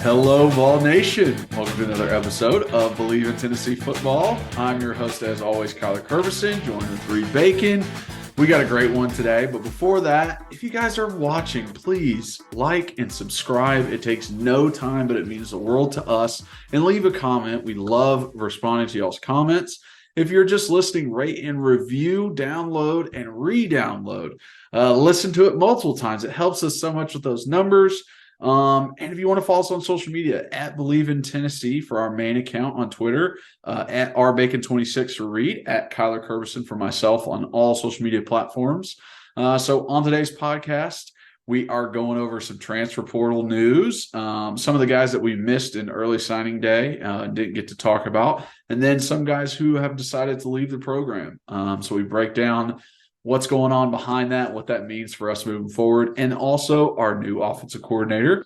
Hello, Vol Nation. Welcome to another episode of Believe in Tennessee Football. I'm your host, as always, Kyler Kervison, joined with Reed Bacon. We got a great one today, but before that, if you guys are watching, please like and subscribe. It takes no time, but it means the world to us. And leave a comment. We love responding to y'all's comments. If you're just listening, rate and review, download and re-download. Listen to it multiple times. It helps us so much with those numbers. And if you want to follow us on social media, at Believe in Tennessee for our main account on Twitter, at Ep.124 for Reed, at Kyler Kervison for myself on all social media platforms. So on today's podcast, we are going over some transfer portal news, some of the guys that we missed in early signing day, didn't get to talk about, and then some guys who have decided to leave the program. So we break down what's going on behind that, what that means for us moving forward, and also our new offensive coordinator,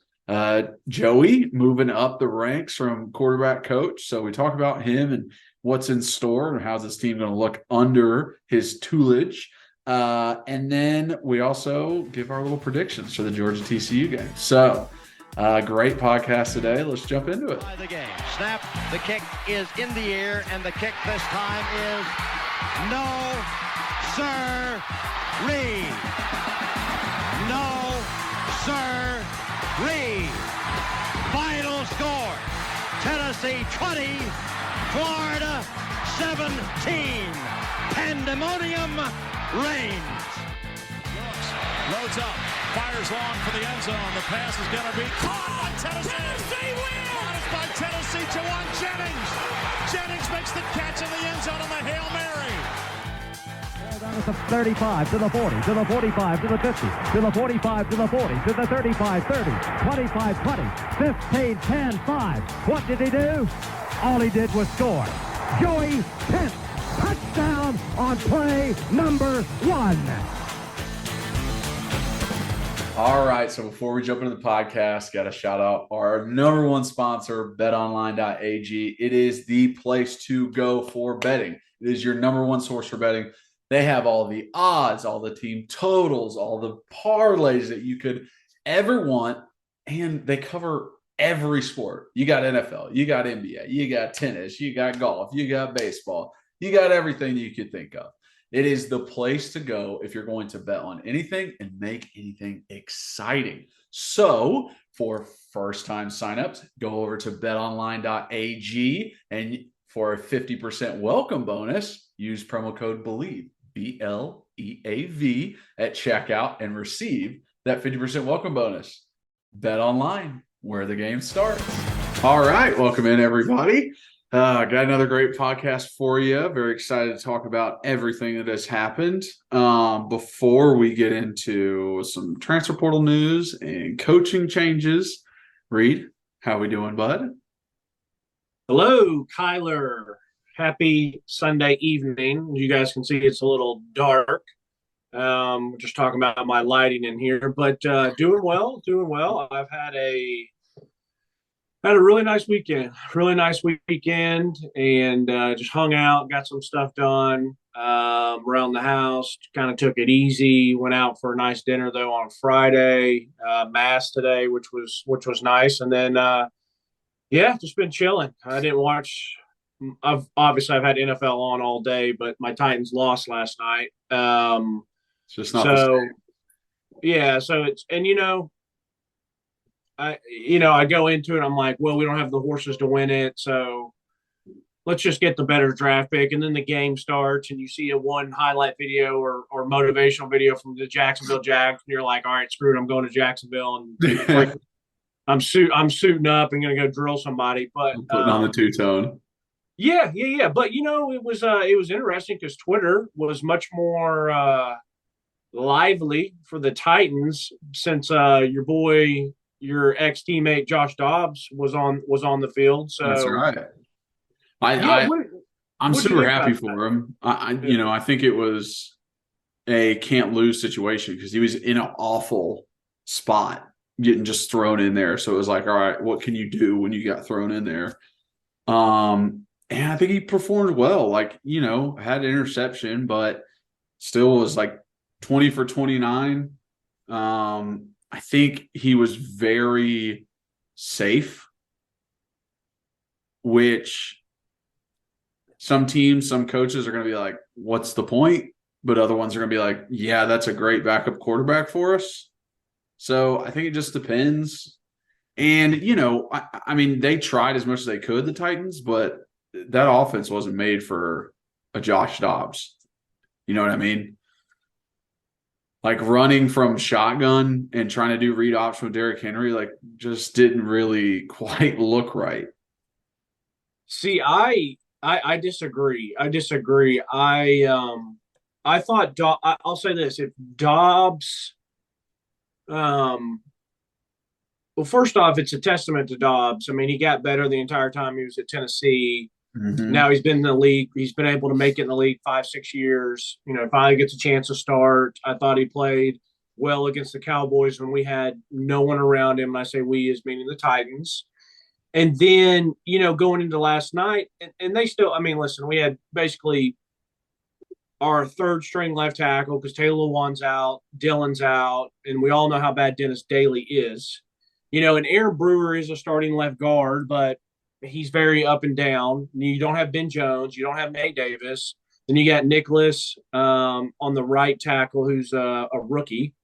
Joey, moving up the ranks from quarterback coach. So we talk about him and what's in store and how's this team going to look under his tutelage. And then we also give our little predictions for the Georgia TCU game. So great podcast today. Let's jump into it. The game. Snap. The kick is in the air, and the kick this time is no. Sir-ree. No, sir-ree. Final score, Tennessee 20, Florida 17. Pandemonium reigns. Loads up, fires long for the end zone. The pass is going to be caught by Tennessee. Tennessee wins! By Tennessee, Jawan Jennings. Jennings makes the catch in the end zone on the Hail Mary. Down to the 35, to the 40, to the 45, to the 50, to the 45, to the 40, to the 35, 30, 25, 20, 15, 10, 5. What did he do? All he did was score. Joey Pence, touchdown on play number 1. All right, so before we jump into the podcast, got to shout out our number one sponsor, betonline.ag. It is the place to go for betting. It is your number one source for betting. They have all the odds, all the team totals, all the parlays that you could ever want, and they cover every sport. You got NFL, you got NBA, you got tennis, you got golf, you got baseball, you got everything you could think of. It is the place to go if you're going to bet on anything and make anything exciting. So for first-time signups, go over to betonline.ag, and for a 50% welcome bonus, use promo code BELIEVE. BLEAV at checkout and receive that 50% welcome bonus. Bet online, where the game starts. All right, welcome in, everybody. Got another great podcast for you. Very excited to talk about everything that has happened. Before we get into some transfer portal news and coaching changes, Reed, how we doing, bud? Hello, Kyler. Happy Sunday evening. You guys can see it's a little dark. Just talking about my lighting in here, but doing well. I've had a really nice weekend. And just hung out, got some stuff done around the house. Kind of took it easy. Went out for a nice dinner though on Friday. Mass today, which was nice. And then just been chilling. I didn't watch. I've had NFL on all day, but my Titans lost last night. It's just not the same. Yeah. So it's, and I go into it. I'm like, well, we don't have the horses to win it, so let's just get the better draft pick. And then the game starts, and you see one highlight video or motivational video from the Jacksonville Jags, and you're like, all right, screw it, I'm going to Jacksonville, and like, I'm suiting up and going to go drill somebody. But putting on the two-tone. Yeah. But it was interesting because Twitter was much more lively for the Titans since your ex-teammate Josh Dobbs was on the field. So that's right. I'm super happy for him. I think it was a can't lose situation because he was in an awful spot getting just thrown in there. So it was like, all right, what can you do when you got thrown in there? And I think he performed well, had an interception, but still was like 20 for 29. I think he was very safe which some teams, some coaches are going to be like, what's the point? But other ones are going to be like, yeah, that's a great backup quarterback for us. So I think it just depends. And, I mean, they tried as much as they could, the Titans, but that offense wasn't made for a Josh Dobbs. You know what I mean? Like running from shotgun and trying to do read option with Derrick Henry, like just didn't really quite look right. See, I disagree. I thought I'll say this: if Dobbs, well, first off, it's a testament to Dobbs. I mean, he got better the entire time he was at Tennessee. Mm-hmm. Now he's been in the league. He's been able to make it in the league 5-6 years. Finally gets a chance to start. I thought he played well against the Cowboys when we had no one around him. And I say we as meaning the Titans. And then, going into last night, and they still, I mean, listen, we had basically our third string left tackle because Taylor Lewan's out, Dylan's out, and we all know how bad Dennis Daly is. And Aaron Brewer is a starting left guard, but he's very up and down. You don't have Ben Jones. You don't have Nate Davis. Then you got Nicholas on the right tackle, who's a rookie.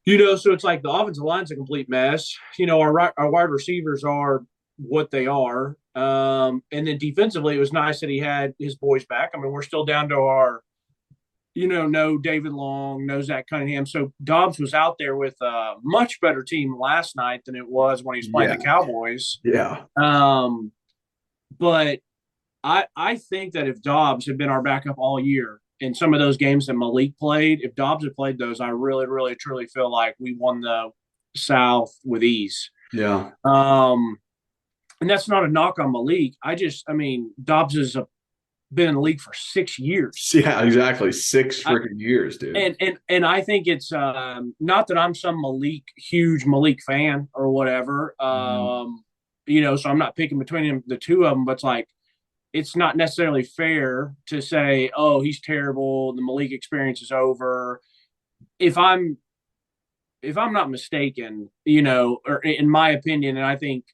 So it's like the offensive line's a complete mess. Our wide receivers are what they are. And then defensively, it was nice that he had his boys back. I mean, we're still down to our, no David Long, no Zach Cunningham. So Dobbs was out there with a much better team last night than it was when he was playing the Cowboys. Yeah. But I think that if Dobbs had been our backup all year in some of those games that Malik played, if Dobbs had played those, I really, really, truly feel like we won the South with ease. Yeah. And that's not a knock on Malik. Dobbs has been in the league for 6 years. Yeah, exactly. 6 freaking years, dude. And I think it's not that I'm some huge Malik fan or whatever. So I'm not picking between the two of them, but it's like, it's not necessarily fair to say, oh, he's terrible, the Malik experience is over. If I'm not mistaken, or in my opinion, and I think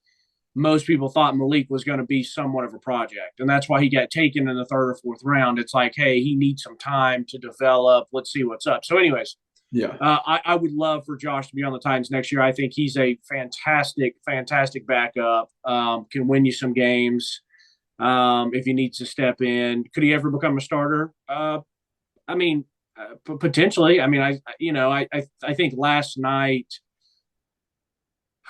most people thought Malik was going to be somewhat of a project, and that's why he got taken in the 3rd or 4th round. It's like, hey, he needs some time to develop. Let's see what's up. So anyways, yeah, I would love for Josh to be on the Titans next year. I think he's a fantastic, fantastic backup, can win you some games if he needs to step in. Could he ever become a starter? Potentially. I mean, I think last night,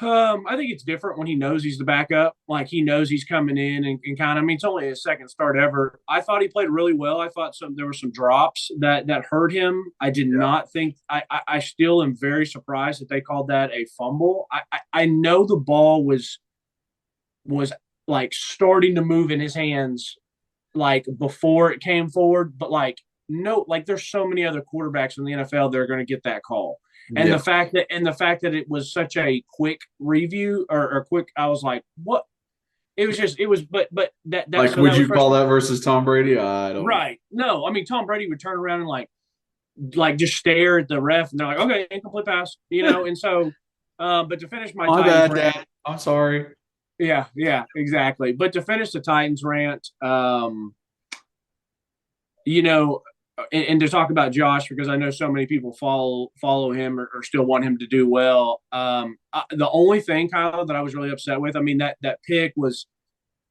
I think it's different when he knows he's the backup. Like, he knows he's coming in and kind of, it's only his 2nd start ever. I thought he played really well. I thought there were some drops that hurt him. I did not think I still am very surprised that they called that a fumble. I know the ball was like starting to move in his hands like before it came forward, but no, there's so many other quarterbacks in the NFL that are going to get that call. And the fact that it was such a quick review or quick, I was like, what? But that like, so would you call that versus Tom Brady? I don't. Right. No, Tom Brady would turn around and like just stare at the ref, and they're like, okay, incomplete pass, and so, but to finish my bad, Dad. I'm sorry. Yeah, exactly. But to finish the Titans rant, and to talk about Josh, because I know so many people follow him or still want him to do well. The only thing, Kyle, that I was really upset with, that pick was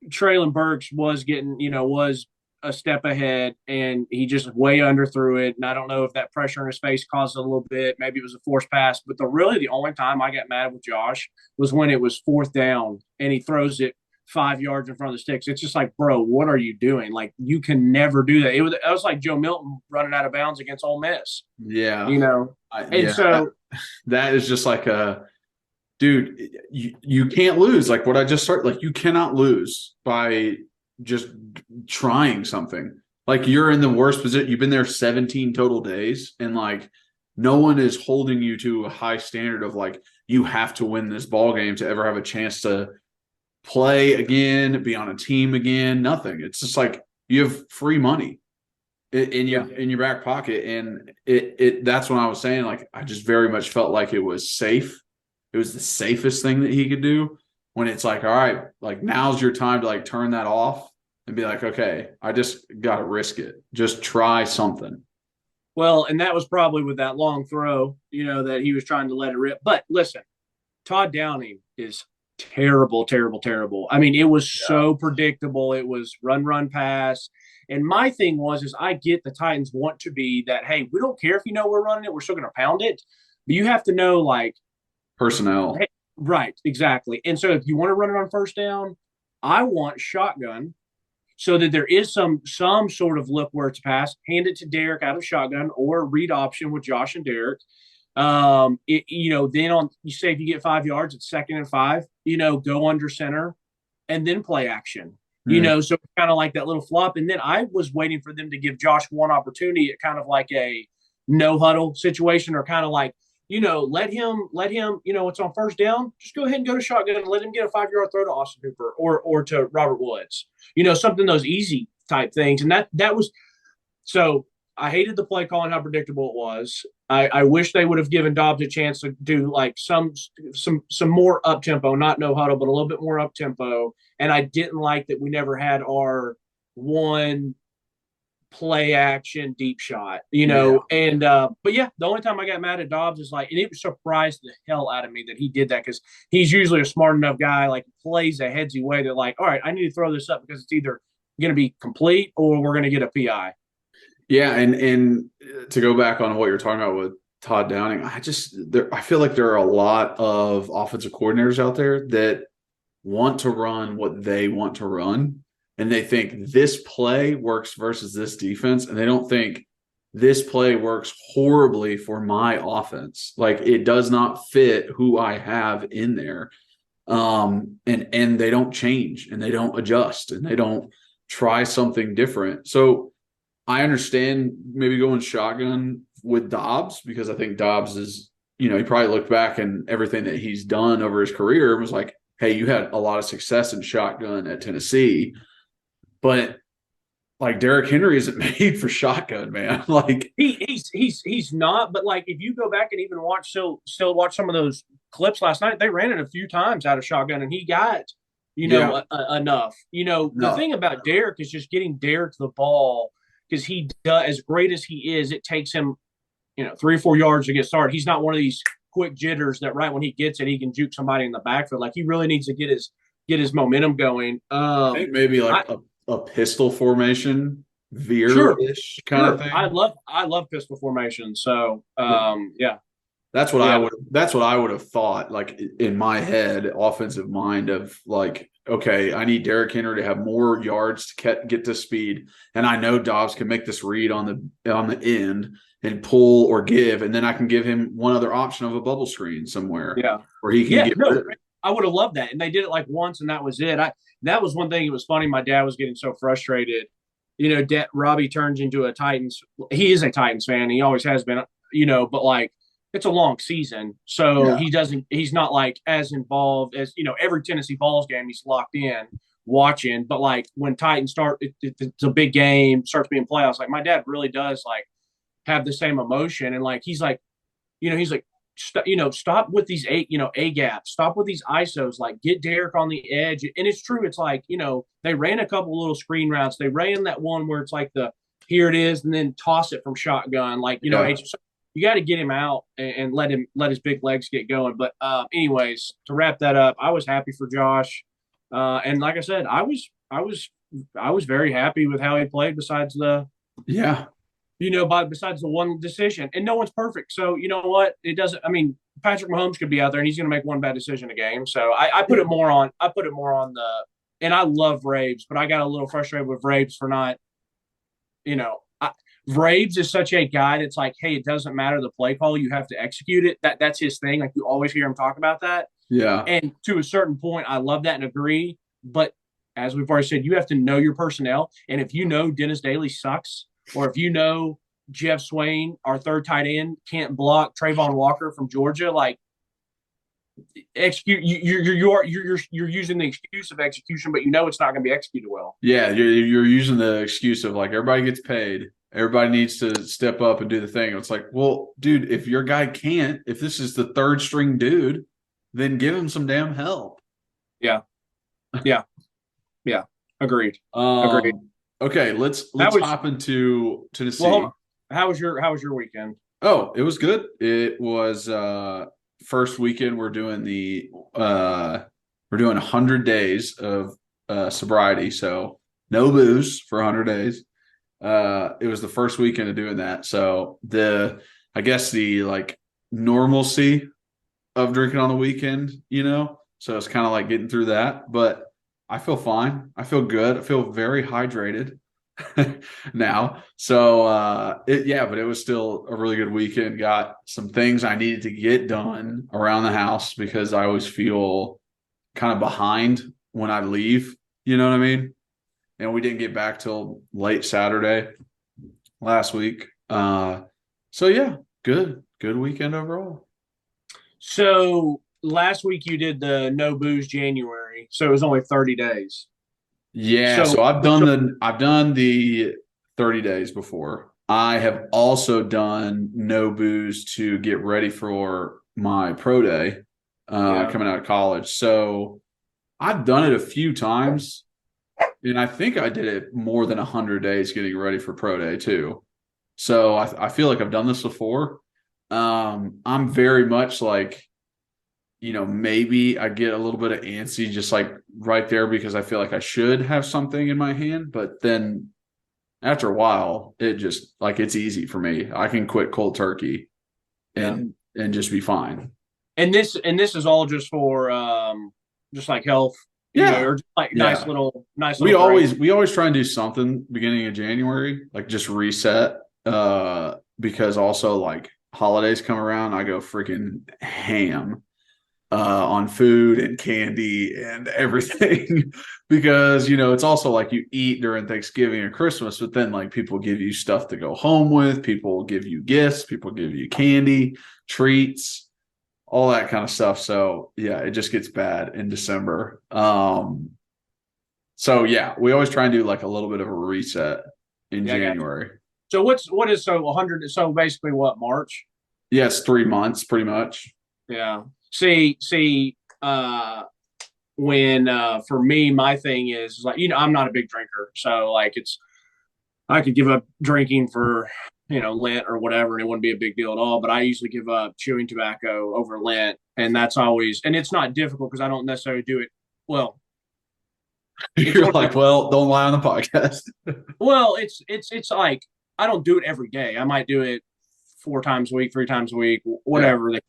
Traylon Burks was getting, was a step ahead, and he just way underthrew it. And I don't know if that pressure in his face caused it a little bit. Maybe it was a forced pass. But the only time I got mad with Josh was when it was 4th down and he throws it 5 yards in front of the sticks. It's just like, bro, what are you doing? Like, you can never do that. It was like Joe Milton running out of bounds against Ole Miss. Yeah. That is just like dude, you can't lose. Like what I just started, like, you cannot lose by just trying something. Like, you're in the worst position. You've been there 17 total days, and like, no one is holding you to a high standard of like, you have to win this ball game to ever have a chance to play again, be on a team again. Nothing. It's just like, you have free money in your back pocket, and that's when I was saying, like, I just very much felt like it was safe. It was the safest thing that he could do. when it's like, all right, like now's your time to like turn that off and be like, okay, I just got to risk it. Just try something. Well, and that was probably with that long throw, that he was trying to let it rip. But listen, Todd Downing is terrible, terrible, terrible. I mean, it was so predictable. It was run, run, pass. And my thing is I get the Titans want to be that, hey, we don't care if we're running it, we're still going to pound it. But you have to know, like, personnel. Hey, right, exactly. And so if you want to run it on first down, I want shotgun so that there is some sort of look where it's a pass. Hand it to Derek out of shotgun or read option with Josh and Derek. Then on you say if you get 5 yards, it's 2nd and 5. Go under center and then play action. So kind of like that little flop. And then I was waiting for them to give Josh one opportunity at kind of like a no huddle situation, or kind of like, let him, it's on first down. Just go ahead and go to shotgun and let him get a 5-yard throw to Austin Hooper or to Robert Woods. Something, those easy type things. And that was so. I hated the play calling, how predictable it was. I wish they would have given Dobbs a chance to do like some more up tempo, not no huddle, but a little bit more up tempo. And I didn't like that we never had our one play action deep shot, And but yeah, the only time I got mad at Dobbs is like, and it surprised the hell out of me that he did that, because he's usually a smart enough guy, like plays a headsy way that like, all right, I need to throw this up because it's either going to be complete or we're going to get a PI. Yeah, and to go back on what you're talking about with Todd Downing, I feel like there are a lot of offensive coordinators out there that want to run what they want to run, and they think this play works versus this defense, and they don't think this play works horribly for my offense. Like, it does not fit who I have in there. And they don't change, and they don't adjust, and they don't try something different. So I understand maybe going shotgun with Dobbs, because I think Dobbs is, he probably looked back and everything that he's done over his career and was like, hey, you had a lot of success in shotgun at Tennessee, but like Derrick Henry isn't made for shotgun, man. Like he's not, but like if you go back and even still watch some of those clips last night, they ran it a few times out of shotgun and he got, enough. The thing about Derrick is just getting Derrick the ball, because he does, as great as he is, it takes him, 3 or 4 yards to get started. He's not one of these quick jitters that right when he gets it, he can juke somebody in the backfield. Like, he really needs to get his momentum going. I think maybe like a pistol formation, veer-ish kind of thing. I love pistol formation. So yeah. That's what I would have thought, like in my head, offensive mind of like, okay, I need Derrick Henry to have more yards to get to speed, and I know Dobbs can make this read on the end and pull or give, and then I can give him one other option of a bubble screen somewhere. Yeah, where he can I would have loved that, and they did it like once, and that was it. That was one thing. It was funny. My dad was getting so frustrated. Robbie turns into a Titans. He is a Titans fan. He always has been. But like, it's a long season, so he's not like as involved as, every Tennessee Vols game he's locked in watching. But like when Titans start, it's a big game, starts being playoffs. Like, my dad really does like have the same emotion. And like, he's like, stop with these A gaps, stop with these ISOs, like get Derrick on the edge. And it's true. It's like, they ran a couple little screen routes. They ran that one where it's like here it is, and then toss it from shotgun. Like, you got to get him out and let his big legs get going. But anyways, to wrap that up, I was happy for Josh. And like I said, I was very happy with how he played, besides the one decision. And no one's perfect. So you know what? It doesn't, I mean, Patrick Mahomes could be out there and he's going to make one bad decision a game. So I put it more on and I love Raves, but I got a little frustrated with Raves for not, Braves is such a guy that's like, hey, it doesn't matter the play call, you have to execute it. That's his thing. Like, you always hear him talk about that. Yeah. And to a certain point, I love that and agree. But as we've already said, you have to know your personnel. And if Dennis Daly sucks, or if Jeff Swain, our third tight end, can't block Trayvon Walker from Georgia, like, execute. You're using the excuse of execution, but it's not going to be executed well. Yeah, you're using the excuse of like, everybody gets paid. Everybody needs to step up and do the thing. It's like, well, dude, if your guy can't, if this is the third string dude, then give him some damn help. Yeah. Yeah. Yeah. Agreed. Agreed. Okay, let's hop into Tennessee. Well, hold on. How was your weekend? Oh, it was good. It was first weekend we're doing 100 days of sobriety, so no booze for 100 days. It was the first weekend of doing that. So I guess the like normalcy of drinking on the weekend, so it's kind of like getting through that, but I feel fine. I feel good. I feel very hydrated now. So but it was still a really good weekend. Got some things I needed to get done around the house because I always feel kind of behind when I leave. You know what I mean? And we didn't get back till late Saturday last week. So yeah, good weekend overall. So last week you did the no booze January, so it was only 30 days. Yeah, so I've done the 30 days before. I have also done no booze to get ready for my pro day coming out of college. So I've done it a few times, and I think I did it more than 100 days getting ready for pro day too. So I feel like I've done this before. I'm very much like, maybe I get a little bit of antsy just like right there because I feel like I should have something in my hand. But then after a while, it just like it's easy for me. I can quit cold turkey and just be fine. And this is all just for just like health, or just like nice little. We always try and do something beginning of January, like just reset. Because also like holidays come around, I go freaking ham on food and candy and everything because it's also like you eat during Thanksgiving and Christmas, but then like people give you stuff to go home with, people give you gifts, people give you candy, treats, all that kind of stuff. So yeah, it just gets bad in December. So yeah, we always try and do like a little bit of a reset in January. So what is 100? So basically, what, March? Yeah, it's 3 months, pretty much. Yeah. See. When for me, my thing is like I'm not a big drinker, so like I could give up drinking for Lent or whatever, and it wouldn't be a big deal at all. But I usually give up chewing tobacco over Lent, and that's always, and it's not difficult because I don't necessarily do it well. You're like, well, don't lie on the podcast. Well, it's like I don't do it every day. I might do it 4 times a week, 3 times a week, whatever the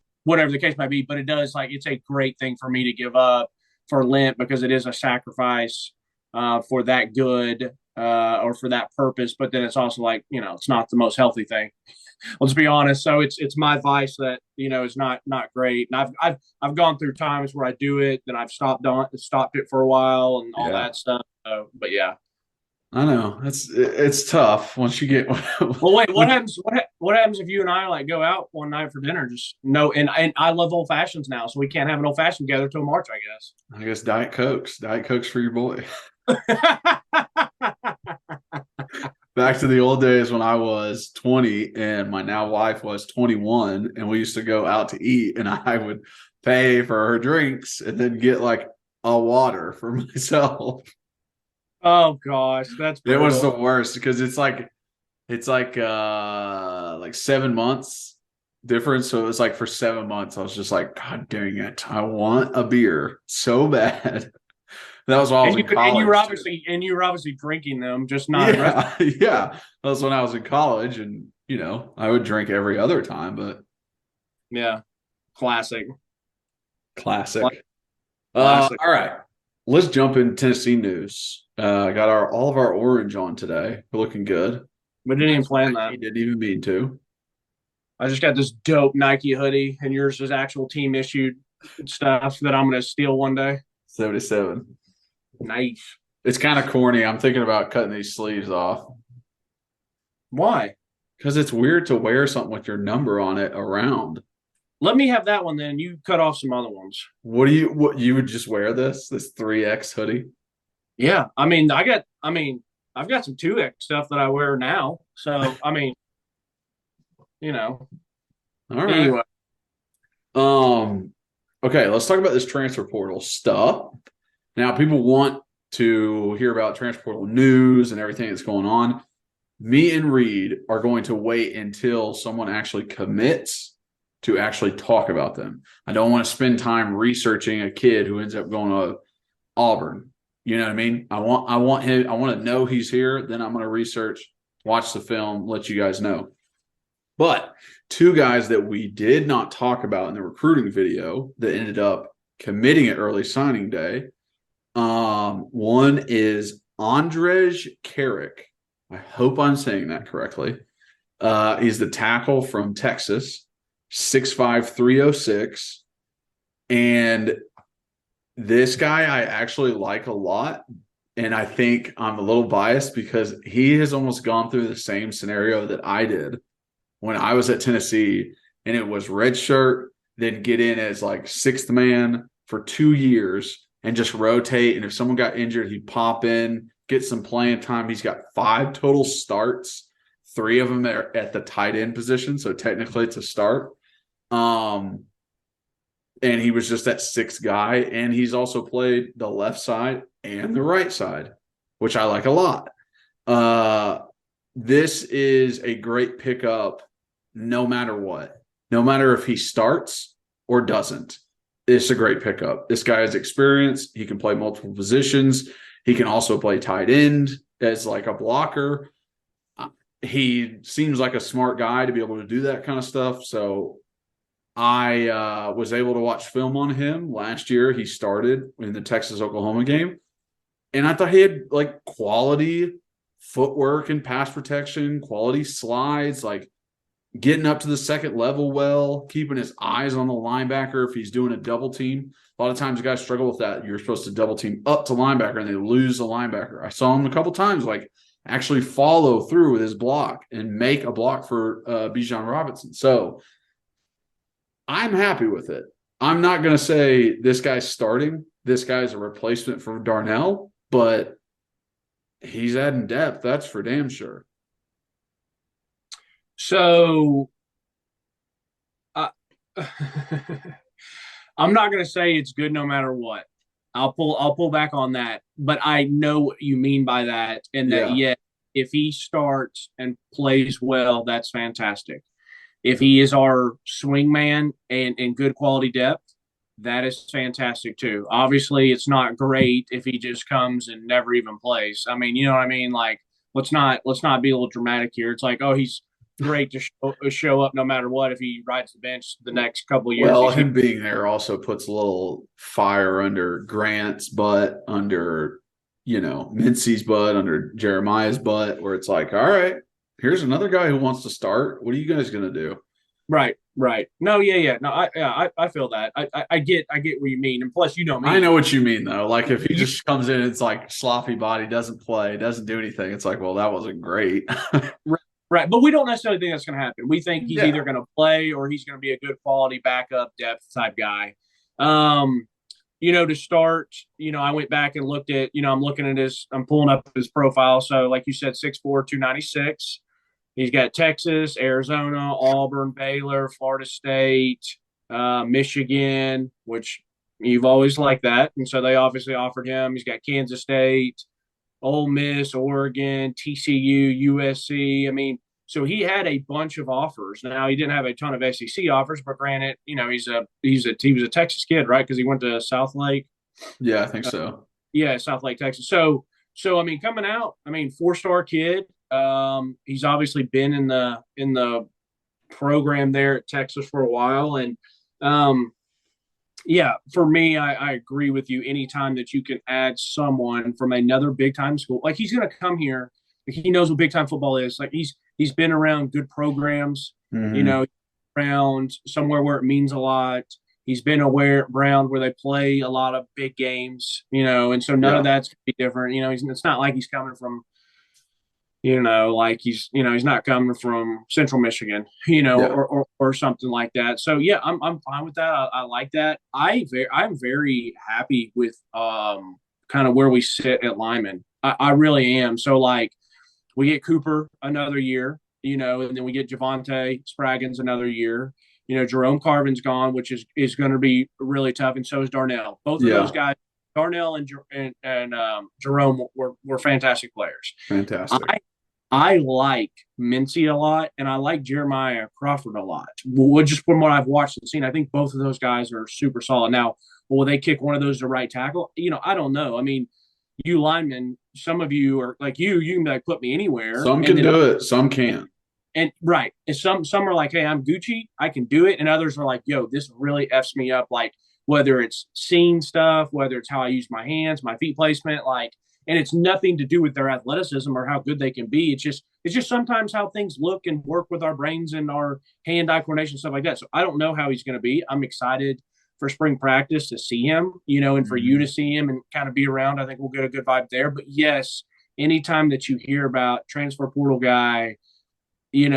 case might be. But it does, like, it's a great thing for me to give up for Lent because it is a sacrifice for that good or for that purpose. But then it's also like, it's not the most healthy thing. Let's be honest. So it's my vice that is not great. And I've gone through times where I do it, then I've stopped it for a while and all that stuff. But yeah. I know it's tough once you get. Well, wait. What happens? What happens if you and I like go out one night for dinner? Just no. And I love old fashions now, so we can't have an old fashioned together till March, I guess. I guess Diet Cokes for your boy. Back to the old days when I was 20 and my now wife was 21, and we used to go out to eat, and I would pay for her drinks and then get like a water for myself. Oh gosh, that's brutal. It was the worst because it's like 7 months difference. So it was like for 7 months, I was just like, God dang it, I want a beer so bad. That was while I was in college. And you were obviously drinking them, just not. Yeah. That was when I was in college, and I would drink every other time, but yeah, classic. All right. Let's jump in Tennessee news. Got all of our orange on today. We're looking good. We didn't even plan that. He didn't even mean to. I just got this dope Nike hoodie, and yours is actual team issued stuff that I'm going to steal one day. 77. Nice. It's kind of corny. I'm thinking about cutting these sleeves off. Why? Because it's weird to wear something with your number on it around. Let me have that one then. You cut off some other ones. What you would just wear this 3X hoodie? Yeah. I've got some 2X stuff that I wear now. So, All right. Anyway. Okay, let's talk about this transfer portal stuff. Now, people want to hear about transfer portal news and everything that's going on. Me and Reed are going to wait until someone actually commits to actually talk about them. I don't want to spend time researching a kid who ends up going to Auburn. You know what I mean? I want to know he's here. Then I'm going to research, watch the film, let you guys know. But two guys that we did not talk about in the recruiting video that ended up committing at early signing day. One is Andrej Karic. I hope I'm saying that correctly. He's the tackle from Texas, 6'5", 306. And this guy I actually like a lot. And I think I'm a little biased because he has almost gone through the same scenario that I did when I was at Tennessee. And it was red shirt, then get in as like sixth man for 2 years and just rotate. And if someone got injured, he'd pop in, get some playing time. He's got 5 total starts. 3 of them are at the tight end position. So technically it's a start. And he was just that sixth guy. And he's also played the left side and the right side, which I like a lot. This is a great pickup no matter what. No matter if he starts or doesn't. It's a great pickup. This guy has experience. He can play multiple positions. He can also play tight end as like a blocker. He seems like a smart guy to be able to do that kind of stuff. So I was able to watch film on him last year. He started in the Texas-Oklahoma game. And I thought he had like quality footwork and pass protection, quality slides, like getting up to the second level well, keeping his eyes on the linebacker if he's doing a double team. A lot of times you guys struggle with that. You're supposed to double team up to linebacker and they lose the linebacker. I saw him a couple times like actually follow through with his block and make a block for Bijan Robinson. So I'm happy with it. I'm not going to say this guy's starting. This guy's a replacement for Darnell, but he's adding depth. That's for damn sure. So I'm not going to say it's good no matter what. I'll pull back on that, but I know what you mean by that. And that, yeah, if he starts and plays well, that's fantastic. If he is our swing man and good quality depth, that is fantastic too. Obviously, it's not great if he just comes and never even plays. I mean, you know what I mean? Like, let's not be a little dramatic here. It's like, oh, he's great to show up no matter what if he rides the bench the next couple of years. Well, him being there also puts a little fire under Grant's butt, under, Mincy's butt, under Jeremiah's butt, where it's like, all right, here's another guy who wants to start. What are you guys going to do? Right. No, yeah. No, I feel that. I get what you mean. And plus, you know me. I know what you mean, though. Like, if he just comes in, it's like sloppy body, doesn't play, doesn't do anything. It's like, well, that wasn't great. Right. But we don't necessarily think that's going to happen. We think he's either going to play or he's going to be a good quality backup depth type guy. To start, I went back and looked at, I'm pulling up his profile. So like you said, 6'4", 296. He's got Texas, Arizona, Auburn, Baylor, Florida State, Michigan, which you've always liked that. And so they obviously offered him. He's got Kansas State, Ole Miss, Oregon, TCU, USC. I mean, so he had a bunch of offers. Now, he didn't have a ton of SEC offers, but granted, he was a Texas kid, right? Because he went to South Lake. Yeah, I think so. South Lake, Texas. So I mean, coming out, 4-star kid. He's obviously been in the program there at Texas for a while. And for me, I agree with you. Anytime that you can add someone from another big time school, like he's going to come here, he knows what big time football is. Like he's been around good programs, around somewhere where it means a lot. He's been around where they play a lot of big games, and so none of that's going to be different. It's not like he's coming from, he's not coming from Central Michigan, or something like that. So yeah, I'm fine with that. I like that. I'm very happy with kind of where we sit at lineman. I really am. So like we get Cooper another year, and then we get Javonte Spraggins another year. Jerome Carvin's gone, which is going to be really tough, and so is Darnell. Both of those guys Darnell and Jerome were fantastic players. Fantastic. I like Mincy a lot, and I like Jeremiah Crawford a lot. Well, just from what I've watched and seen, I think both of those guys are super solid. Now, will they kick one of those to right tackle? I don't know. I mean, you linemen, some of you are like you can like put me anywhere. Some can do it, some can't. And right. And some are like, hey, I'm Gucci, I can do it. And others are like, yo, this really F's me up, like whether it's scene stuff, whether it's how I use my hands, my feet placement, like, and it's nothing to do with their athleticism or how good they can be. It's just sometimes how things look and work with our brains and our hand-eye coordination, stuff like that. So I don't know how he's going to be. I'm excited for spring practice to see him, and for you to see him and kind of be around. I think we'll get a good vibe there. But yes, anytime that you hear about transfer portal guy, this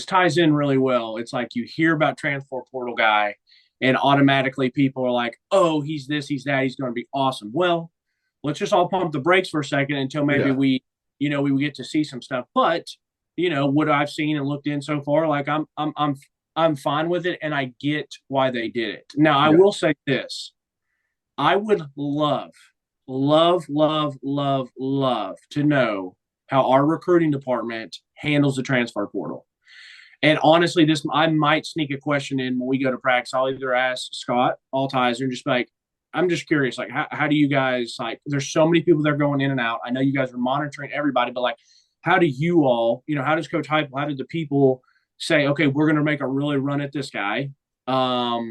ties in really well. It's like you hear about transfer portal guy and automatically people are like, oh, he's this, he's that, he's going to be awesome. Well, let's just all pump the brakes for a second until maybe we get to see some stuff. But, what I've seen and looked in so far, like I'm fine with it and I get why they did it. Now, I will say this. I would love to know how our recruiting department handles the transfer portal. And honestly, I might sneak a question in when we go to practice. I'll either ask Scott Altizer and just be like, I'm just curious, like, how do you guys, like, there's so many people that are going in and out. I know you guys are monitoring everybody, but like, how do you all, how does Coach Heupel, how did the people say, okay, we're going to make a really run at this guy? Or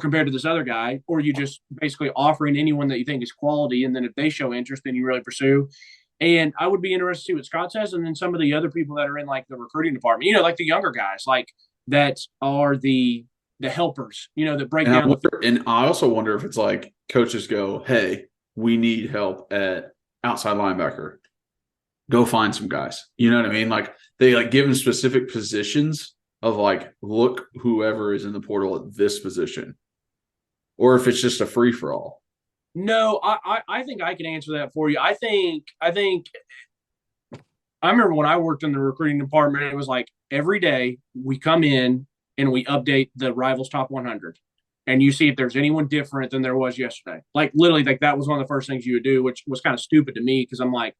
compared to this other guy, or you just basically offering anyone that you think is quality. And then if they show interest, then you really pursue. And I would be interested to see what Scott says. And then some of the other people that are in like the recruiting department, like the younger guys, like that are the helpers, that break down. And I also wonder if it's like coaches go, hey, we need help at outside linebacker. Go find some guys. You know what I mean? Like they like give them specific positions of like, look, whoever is in the portal at this position. Or if it's just a free for all. No, I think I can answer that for you. I think I remember when I worked in the recruiting department, it was like every day we come in and we update the Rivals Top 100 and you see if there's anyone different than there was yesterday. Like literally, like that was one of the first things you would do, which was kind of stupid to me because I'm like,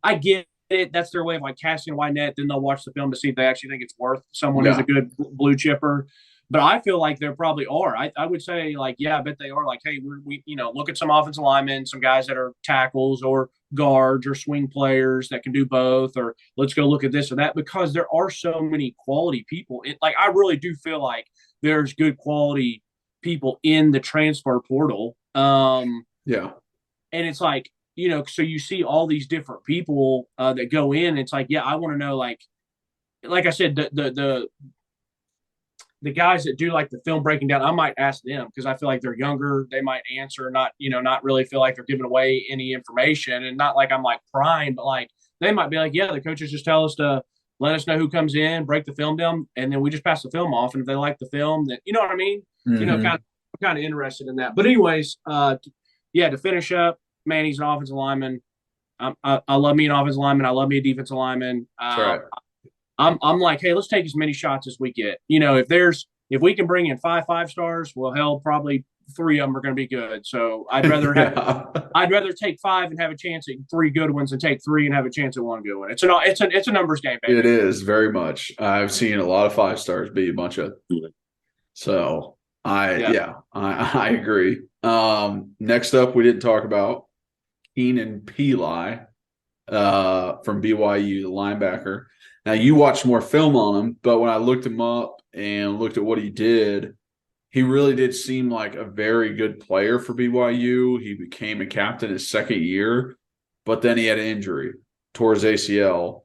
I get it. That's their way of like casting a wide net. Then they'll watch the film to see if they actually think it's worth someone who's a good blue chipper. But I feel like there probably are. I would say, like, yeah, I bet they are. Like, hey, we look at some offensive linemen, some guys that are tackles or guards or swing players that can do both, or let's go look at this or that, because there are so many quality people. I really do feel like there's good quality people in the transfer portal. And it's like, so you see all these different people that go in. It's like, yeah, I want to know, like I said, the guys that do like the film breaking down, I might ask them because I feel like they're younger. They might answer, not really feel like they're giving away any information, and not like I'm like prying, but like they might be like, yeah, the coaches just tell us to let us know who comes in, break the film down, and then we just pass the film off. And if they like the film, then you know what I mean? Kind of interested in that. But anyways, to finish up, man, he's an offensive lineman. I love me an offensive lineman. I love me a defensive lineman. Right. I'm like, hey, let's take as many shots as we get. If we can bring in 5 stars, well, hell, probably 3 of them are going to be good. So I'd rather I'd rather take 5 and have a chance at 3 good ones and take 3 and have a chance at 1 good one. It's a numbers game, baby. It is very much. I've seen a lot of 5 stars be a bunch of. So I agree. Next up, we didn't talk about Keenen Pili from BYU, the linebacker. Now, you watched more film on him, but when I looked him up and looked at what he did, he really did seem like a very good player for BYU. He became a captain his second year, but then he had an injury, tore his ACL.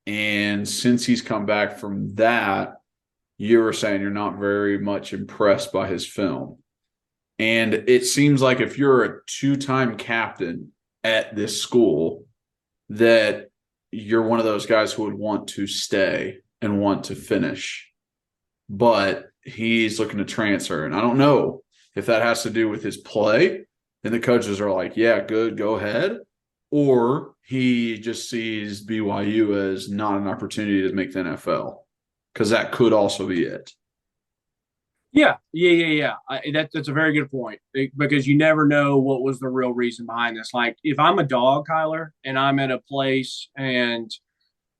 And since he's come back from that, you were saying you're not very much impressed by his film. And it seems like if you're a 2-time captain at this school, that you're one of those guys who would want to stay and want to finish. But he's looking to transfer. And I don't know if that has to do with his play. And the coaches are like, yeah, good, go ahead. Or he just sees BYU as not an opportunity to make the NFL. Because that could also be it. Yeah. That's a very good point because you never know what was the real reason behind this. Like if I'm a dog, Kyler, and I'm at a place and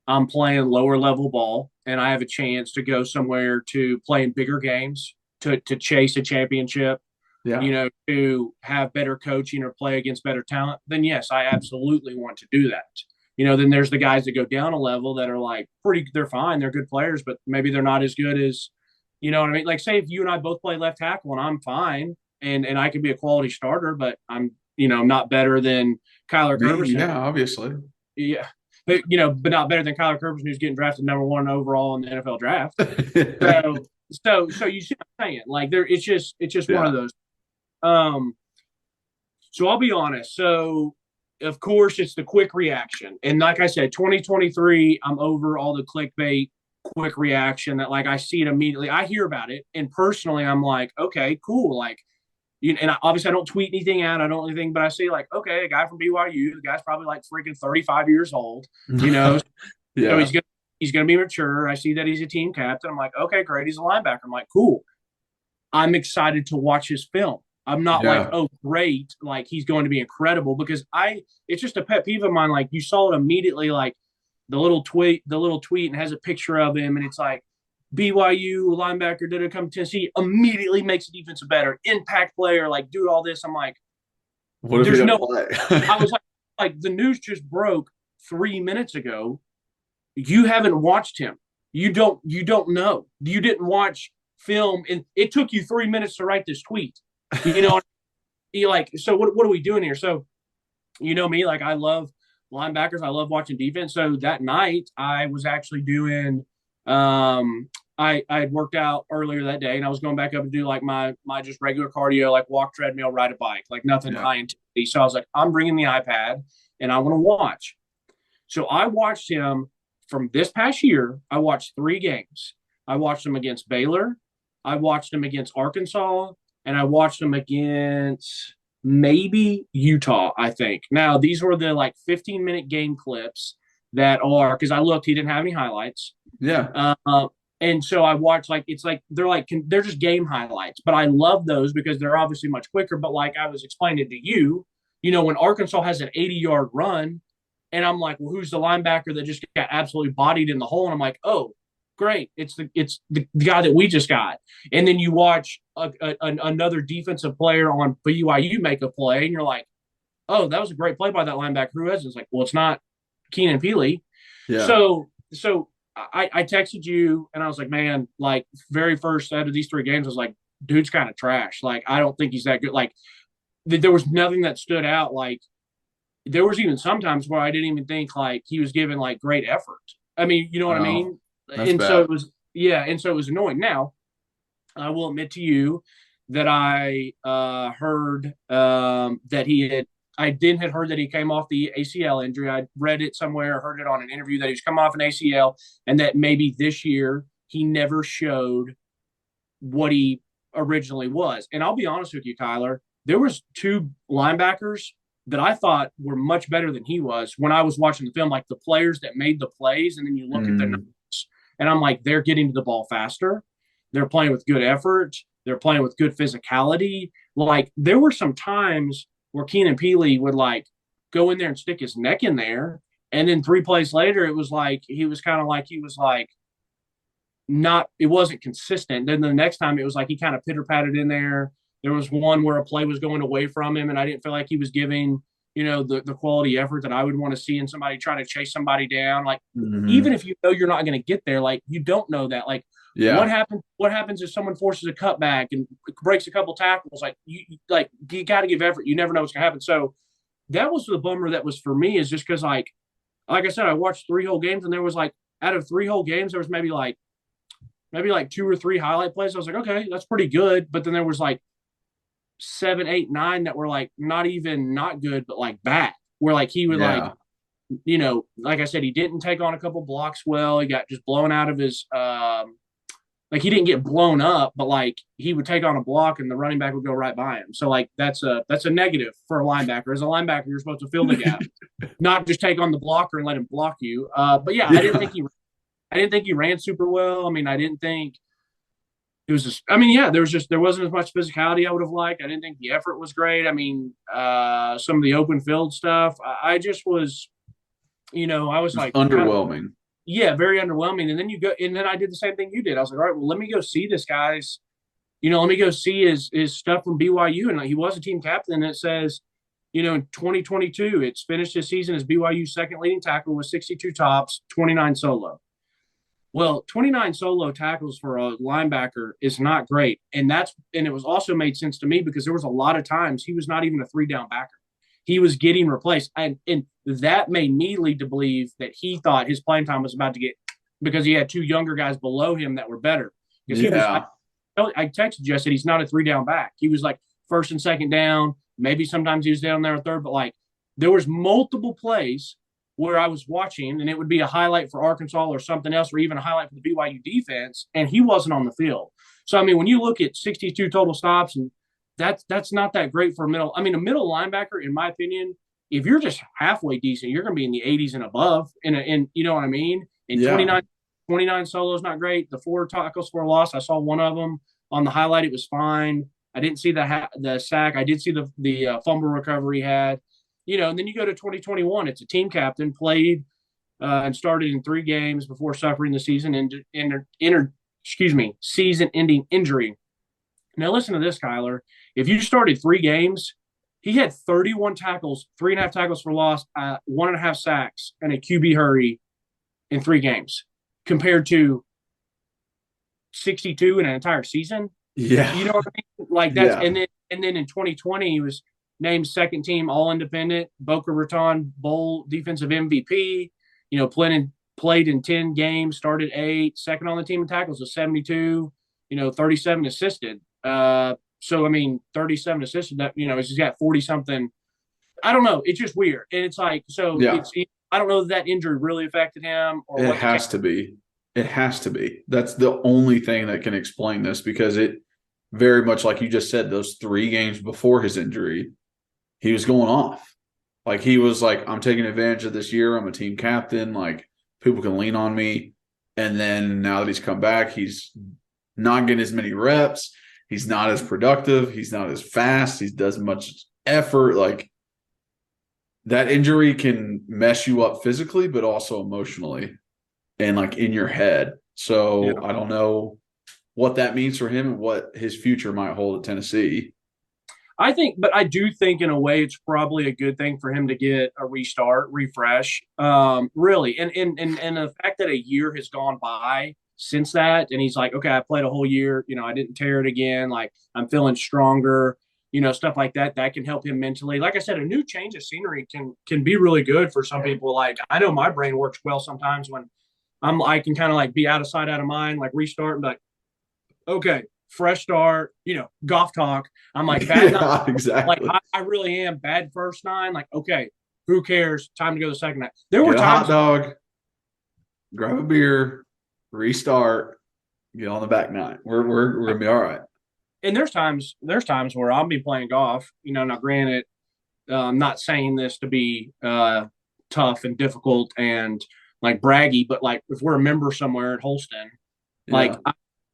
I'm playing lower level ball and I have a chance to go somewhere to play in bigger games to chase a championship, Yeah. to have better coaching or play against better talent, then yes, I absolutely want to do that. Then there's the guys that go down a level that are like they're fine, they're good players, but maybe they're not as good as, you know what I mean? Like say if you and I both play left tackle and I'm fine and I could be a quality starter, but I'm, not better than Kyler Kerberson. Yeah, obviously. Yeah. But not better than Kyler Kerberson, who's getting drafted number 1 overall in the NFL draft. So you see what I'm saying? Like it's just one of those. So I'll be honest. So of course it's the quick reaction. And like I said, 2023, I'm over all the clickbait quick reaction that like I see it immediately. I hear about it. And personally, I'm like, okay, cool. Like, and obviously I don't tweet anything out. I don't anything, but I see like, okay, a guy from BYU, the guy's probably like freaking 35 years old, Yeah. So he's gonna be mature. I see that he's a team captain. I'm like, okay, great. He's a linebacker. I'm like, cool. I'm excited to watch his film. I'm not like, oh, great, like he's going to be incredible because it's just a pet peeve of mine. Like you saw it immediately, like the little tweet and has a picture of him, and it's like BYU linebacker did it come to Tennessee, immediately makes the defense better, impact player, like do all this. I'm like, what if there's no play? I was like the news just broke 3 minutes ago. You haven't watched him. You don't know. You didn't watch film, and it took you 3 minutes to write this tweet. You like, so what are we doing here? So, me, like I love linebackers. I love watching defense. So that night I was actually doing, I had worked out earlier that day and I was going back up and do like my just regular cardio, like walk, treadmill, ride a bike, like nothing high intensity. So I was like, I'm bringing the iPad and I want to watch. So I watched him from this past year. I watched 3 games. I watched him against Baylor. I watched him against Arkansas. And I watched him against maybe Utah, I think. Now, these were the like 15-minute game clips that are, because I looked, he didn't have any highlights. Yeah. And so I watched, like, it's like they're just game highlights. But I love those because they're obviously much quicker. But like I was explaining to you, when Arkansas has an 80-yard run, and I'm like, well, who's the linebacker that just got absolutely bodied in the hole? And I'm like, oh, great. It's the guy that we just got. And then you watch another defensive player on BYU make a play, and you're like, oh, that was a great play by that linebacker. Who is it? It's like, well, it's not Keenen Pili. Yeah. So I texted you, and I was like, man, like very first out of these 3 games, I was like, dude's kind of trash. Like, I don't think he's that good. Like, there was nothing that stood out. Like, there was even sometimes where I didn't even think like he was giving like great effort. I mean, you know what I mean? And so it was, and so it was annoying. Now, I will admit to you that I heard that I didn't had heard that he came off the ACL injury. I read it somewhere, heard it on an interview that he's come off an ACL, and that maybe this year he never showed what he originally was. And I'll be honest with you, Tyler, there was 2 linebackers that I thought were much better than he was when I was watching the film, like the players that made the plays, and then you look at the numbers. And I'm like, they're getting to the ball faster. They're playing with good effort. They're playing with good physicality. Like there were some times where Keenen Pili would like go in there and stick his neck in there. And then 3 plays later, it was like, he was not, it wasn't consistent. Then the next time it was like, he kind of pitter patted in there. There was one where a play was going away from him and I didn't feel like he was giving, the quality effort that I would want to see in somebody trying to chase somebody down. Like, even if you're not going to get there, like you don't know that. Like, what happens if someone forces a cutback and breaks a couple tackles? Like, you got to give effort. You never know what's going to happen. So that was the bummer that was for me, is just because like I said, I watched 3 whole games, and there was like, out of 3 whole games, there was maybe like 2 or 3 highlight plays. I was like, okay, that's pretty good. But then there was like 7, 8, 9 that were like not even not good, but like bad. Where like he would like, like I said, he didn't take on a couple blocks well. He got just blown out of his like he didn't get blown up, but like he would take on a block and the running back would go right by him. So like that's a negative for a linebacker. As a linebacker, you're supposed to fill the gap, not just take on the blocker and let him block you. But I didn't think he ran super well. I mean, I didn't think it was just, I mean, yeah, there wasn't as much physicality I would have liked. I didn't think the effort was great. I mean, some of the open field stuff, I just was, I was like underwhelming. Yeah, very underwhelming. And then I did the same thing you did. I was like, all right, well, let me go see this guy's, let me go see his stuff from BYU. And he was a team captain. And it says, in 2022, it's finished his season as BYU's second leading tackle with 62 tops, 29 solo. Well, 29 solo tackles for a linebacker is not great. And it was also made sense to me because there was a lot of times he was not even a 3-down backer. He was getting replaced. And that made me lead to believe that he thought his playing time was about to get, because he had two younger guys below him that were better. Because I texted you, I said he's not a 3-down back. He was like first and second down. Maybe sometimes he was down there a third, but like there was multiple plays where I was watching and it would be a highlight for Arkansas or something else, or even a highlight for the BYU defense, and he wasn't on the field. So, I mean, when you look at 62 total stops, and that's not that great for a middle. I mean, a middle linebacker, in my opinion, if you're just halfway decent, you're going to be in the 80s and above. And you know what I mean? And 29 solo is not great. The 4 tackles for a loss, I saw one of them on the highlight. It was fine. I didn't see the sack. I did see the fumble recovery he had. And then you go to 2021. It's a team captain, played and started in 3 games before suffering the season-ending injury. Now listen to this, Kyler. If you started 3 games, he had 31 tackles, 3.5 tackles for loss, 1.5 sacks, and a QB hurry in 3 games, compared to 62 in an entire season. Yeah, you know what I mean. Like that's and then in 2020 he was named second team All Independent, Boca Raton Bowl defensive MVP. Played in 10 games, started 8, second on the team in tackles with 72. 37 assisted. So I mean, 37 assisted. That he's got 40 something. I don't know. It's just weird, and it's like I don't know if that injury really affected him. Or it has to be. It has to be. That's the only thing that can explain this, because it very much, like you just said, those 3 games before his injury, he was going off. Like he was like, I'm taking advantage of this year. I'm a team captain. Like people can lean on me. And then now that he's come back, he's not getting as many reps. He's not as productive. He's not as fast. He doesn't much effort. Like that injury can mess you up physically, but also emotionally and like in your head. So I don't know what that means for him and what his future might hold at Tennessee. I do think in a way it's probably a good thing for him to get a refresh, really. And the fact that a year has gone by since that, and he's like, okay, I played a whole year, I didn't tear it again. Like I'm feeling stronger, stuff like that can help him mentally. Like I said, a new change of scenery can be really good for some people. Like I know my brain works well sometimes when I can kind of like be out of sight, out of mind, like restart and be like, okay, fresh start, golf talk. I'm like, bad night. Exactly. Like I really am bad first 9. Like, okay, who cares? Time to go the second night. There were times, hot dog, grab a beer, restart, get on the back 9. We're gonna be all right. And there's times where I'll be playing golf. Now granted, I'm not saying this to be tough and difficult and like braggy, but like if we're a member somewhere at Holston, like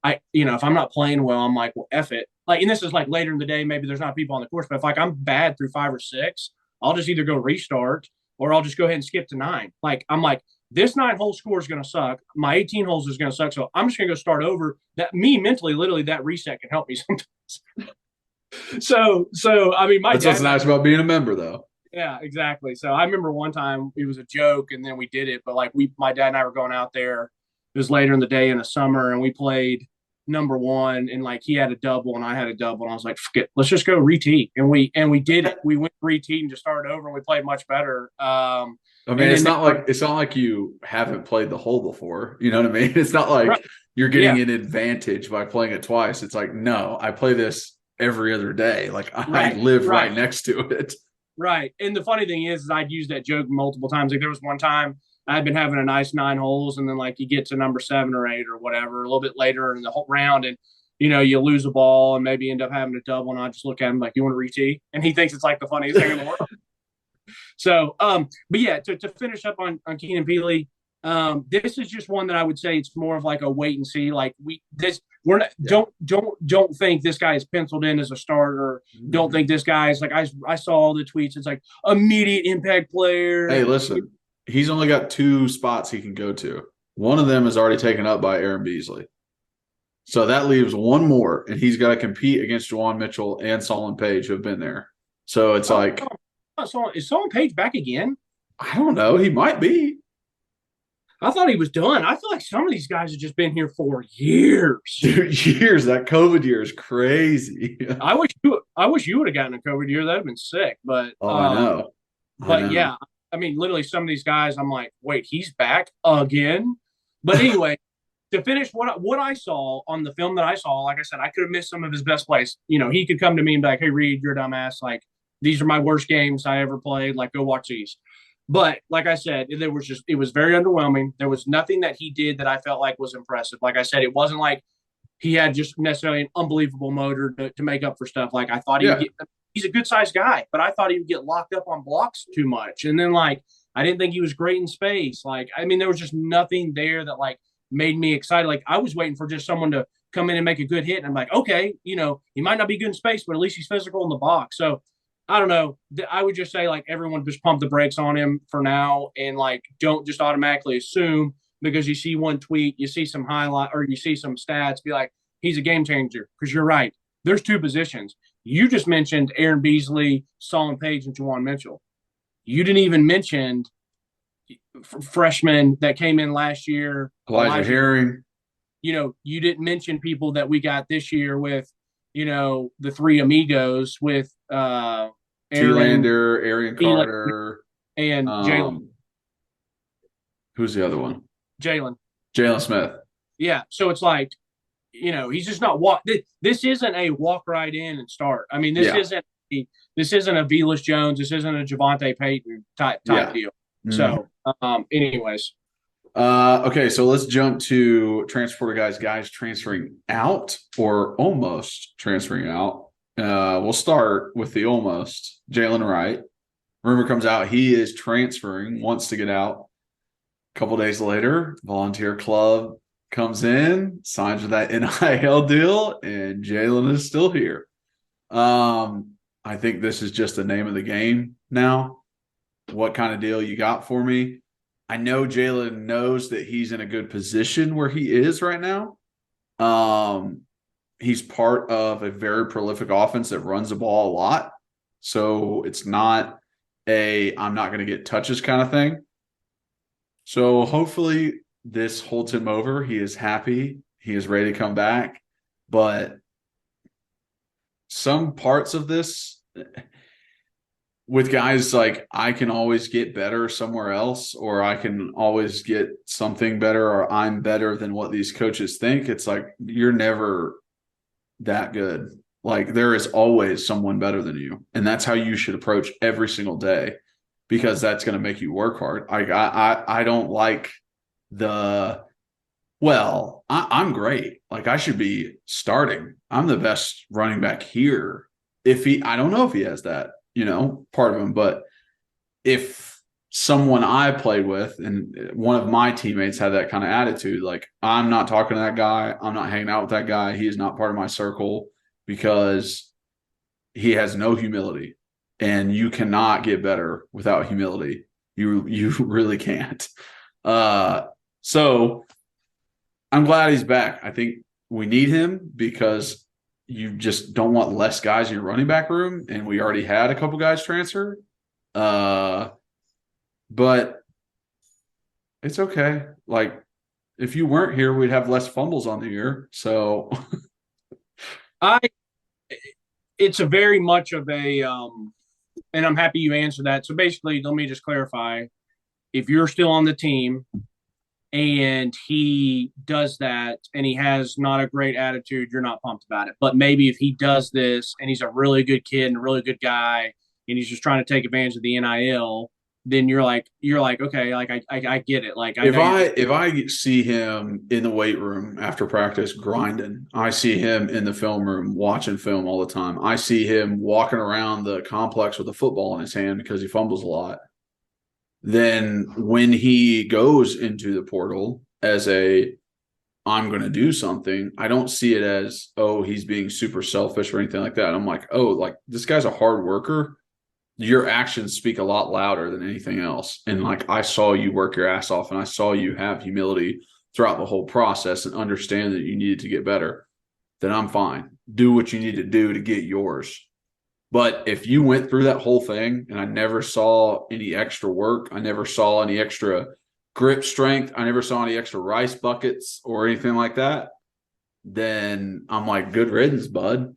I if I'm not playing well, I'm like, well, F it. Like, and this is like later in the day, maybe there's not people on the course, but if like I'm bad through 5 or 6, I'll just either go restart or I'll just go ahead and skip to 9. Like, I'm like, this 9-hole score is going to suck. My 18 holes is going to suck. So I'm just going to go start over. That me mentally, literally that reset can help me sometimes. So I mean, that's what's nice about being a member though. Yeah, exactly. So I remember one time it was a joke and then we did it, but like my dad and I were going out there. It was later in the day in the summer and we played number 1 and like he had a double and I had a double and I was like, forget, let's just go re-tee. And we did it. We went re-tee and just started over and we played much better. I mean, it's not like you haven't played the hole before. You know what I mean? It's not like you're getting an advantage by playing it twice. It's like, no, I play this every other day. Like I live right next to it. Right. And the funny thing is I'd used that joke multiple times. Like there was one time I'd been having a nice 9 holes and then like you get to number 7 or 8 or whatever, a little bit later in the whole round and, you lose a ball and maybe end up having a double. And I just look at him like, you want to re-tee? And he thinks it's like the funniest thing in the world. So, but yeah, to finish up on Keenen Pili, this is just one that I would say it's more of like a wait and see. Like we're not, don't think this guy is penciled in as a starter. Don't think this guy is like, I saw all the tweets. It's like immediate impact player. Hey, listen, he's only got 2 spots he can go to. One of them is already taken up by Aaron Beasley. So that leaves one more, and he's got to compete against Juwan Mitchell and Solon Page, who have been there. So it's is Solon Page back again? I don't know. He might be. I thought he was done. I feel like some of these guys have just been here for years. Dude, years. That COVID year is crazy. I wish you would have gotten a COVID year. That'd have been sick. But I know. Yeah, I mean, literally, some of these guys, I'm like, wait, he's back again. But anyway, to finish what I saw on the film that I saw, like I said, I could have missed some of his best plays. You know, he could come to me and be like, "Hey, Reed, you're a dumbass. Like, these are my worst games I ever played. Like, go watch these." But like I said, it was very underwhelming. There was nothing that he did that I felt like was impressive. Like I said, it wasn't like he had just necessarily an unbelievable motor to make up for stuff. Like I thought he's a good sized guy, but I thought he would get locked up on blocks too much. And then like I didn't think he was great in space. Like I mean, there was just nothing there that like made me excited. Like I was waiting for just someone to come in and make a good hit. And I'm like, okay, you know, he might not be good in space, but at least he's physical in the box. So I don't know. I would just say like everyone just pump the brakes on him for now and like don't just automatically assume because you see one tweet, you see some highlight or you see some stats, be like, he's a game changer. Because you're right. There's 2 positions. You just mentioned Aaron Beasley, Solon Page, and Juwan Mitchell. You didn't even mention freshmen that came in last year. Elijah Herring. You know, you didn't mention people that we got this year with, you know, the 3 amigos with T-Lander, Arian Carter, and Jaylen. Who's the other one? Jaylen Smith. Yeah. So it's like, you know, he's just not this isn't a walk right in and start. I mean, this isn't a Velus Jones. This isn't a Javante Payton type deal. Mm-hmm. So, anyways. Okay, so let's jump to transporter guys transferring out or almost transferring out. We'll start with the almost. Jaylen Wright. Rumor comes out he is transferring, wants to get out. A couple days later, Volunteer Club comes in, signs with that NIL deal, and Jaylen is still here. I think this is just the name of the game now. What kind of deal you got for me? I know Jaylen knows that he's in a good position where he is right now. He's part of a very prolific offense that runs the ball a lot. So it's not I'm not going to get touches kind of thing. So hopefully this holds him over. He is happy. He is ready to come back. But some parts of this with guys like I can always get better somewhere else, or I can always get something better, or I'm better than what these coaches think. It's like you're never that good. Like there is always someone better than you. And that's how you should approach every single day, because that's going to make you work hard. I don't like I'm great. Like I should be starting. I'm the best running back here. I don't know if he has that, part of him, but if someone I played with and one of my teammates had that kind of attitude, like I'm not talking to that guy. I'm not hanging out with that guy. He is not part of my circle, because he has no humility, and you cannot get better without humility. You really can't. So I'm glad he's back. I think we need him because you just don't want less guys in your running back room. And we already had a couple guys transfer. But it's okay. Like if you weren't here, we'd have less fumbles on the year. So it's a very much of a, and I'm happy you answered that. So basically, let me just clarify. If you're still on the team and he does that and he has not a great attitude, you're not pumped about it. But maybe if he does this and he's a really good kid and a really good guy and he's just trying to take advantage of the NIL, then you're like, okay, like I get it. Like if I see him in the weight room after practice grinding, I see him in the film room watching film all the time. I see him walking around the complex with a football in his hand because he fumbles a lot. Then when he goes into the portal as a I'm going to do something. I don't see it as, oh, he's being super selfish or anything like that. I'm like, oh, like this guy's a hard worker. Your actions speak a lot louder than anything else. And like, I saw you work your ass off and I saw you have humility throughout the whole process and understand that you needed to get better. Then I'm fine. Do what you need to do to get yours. But if you went through that whole thing and I never saw any extra work, I never saw any extra grip strength, I never saw any extra rice buckets or anything like that, then I'm like, good riddance, bud.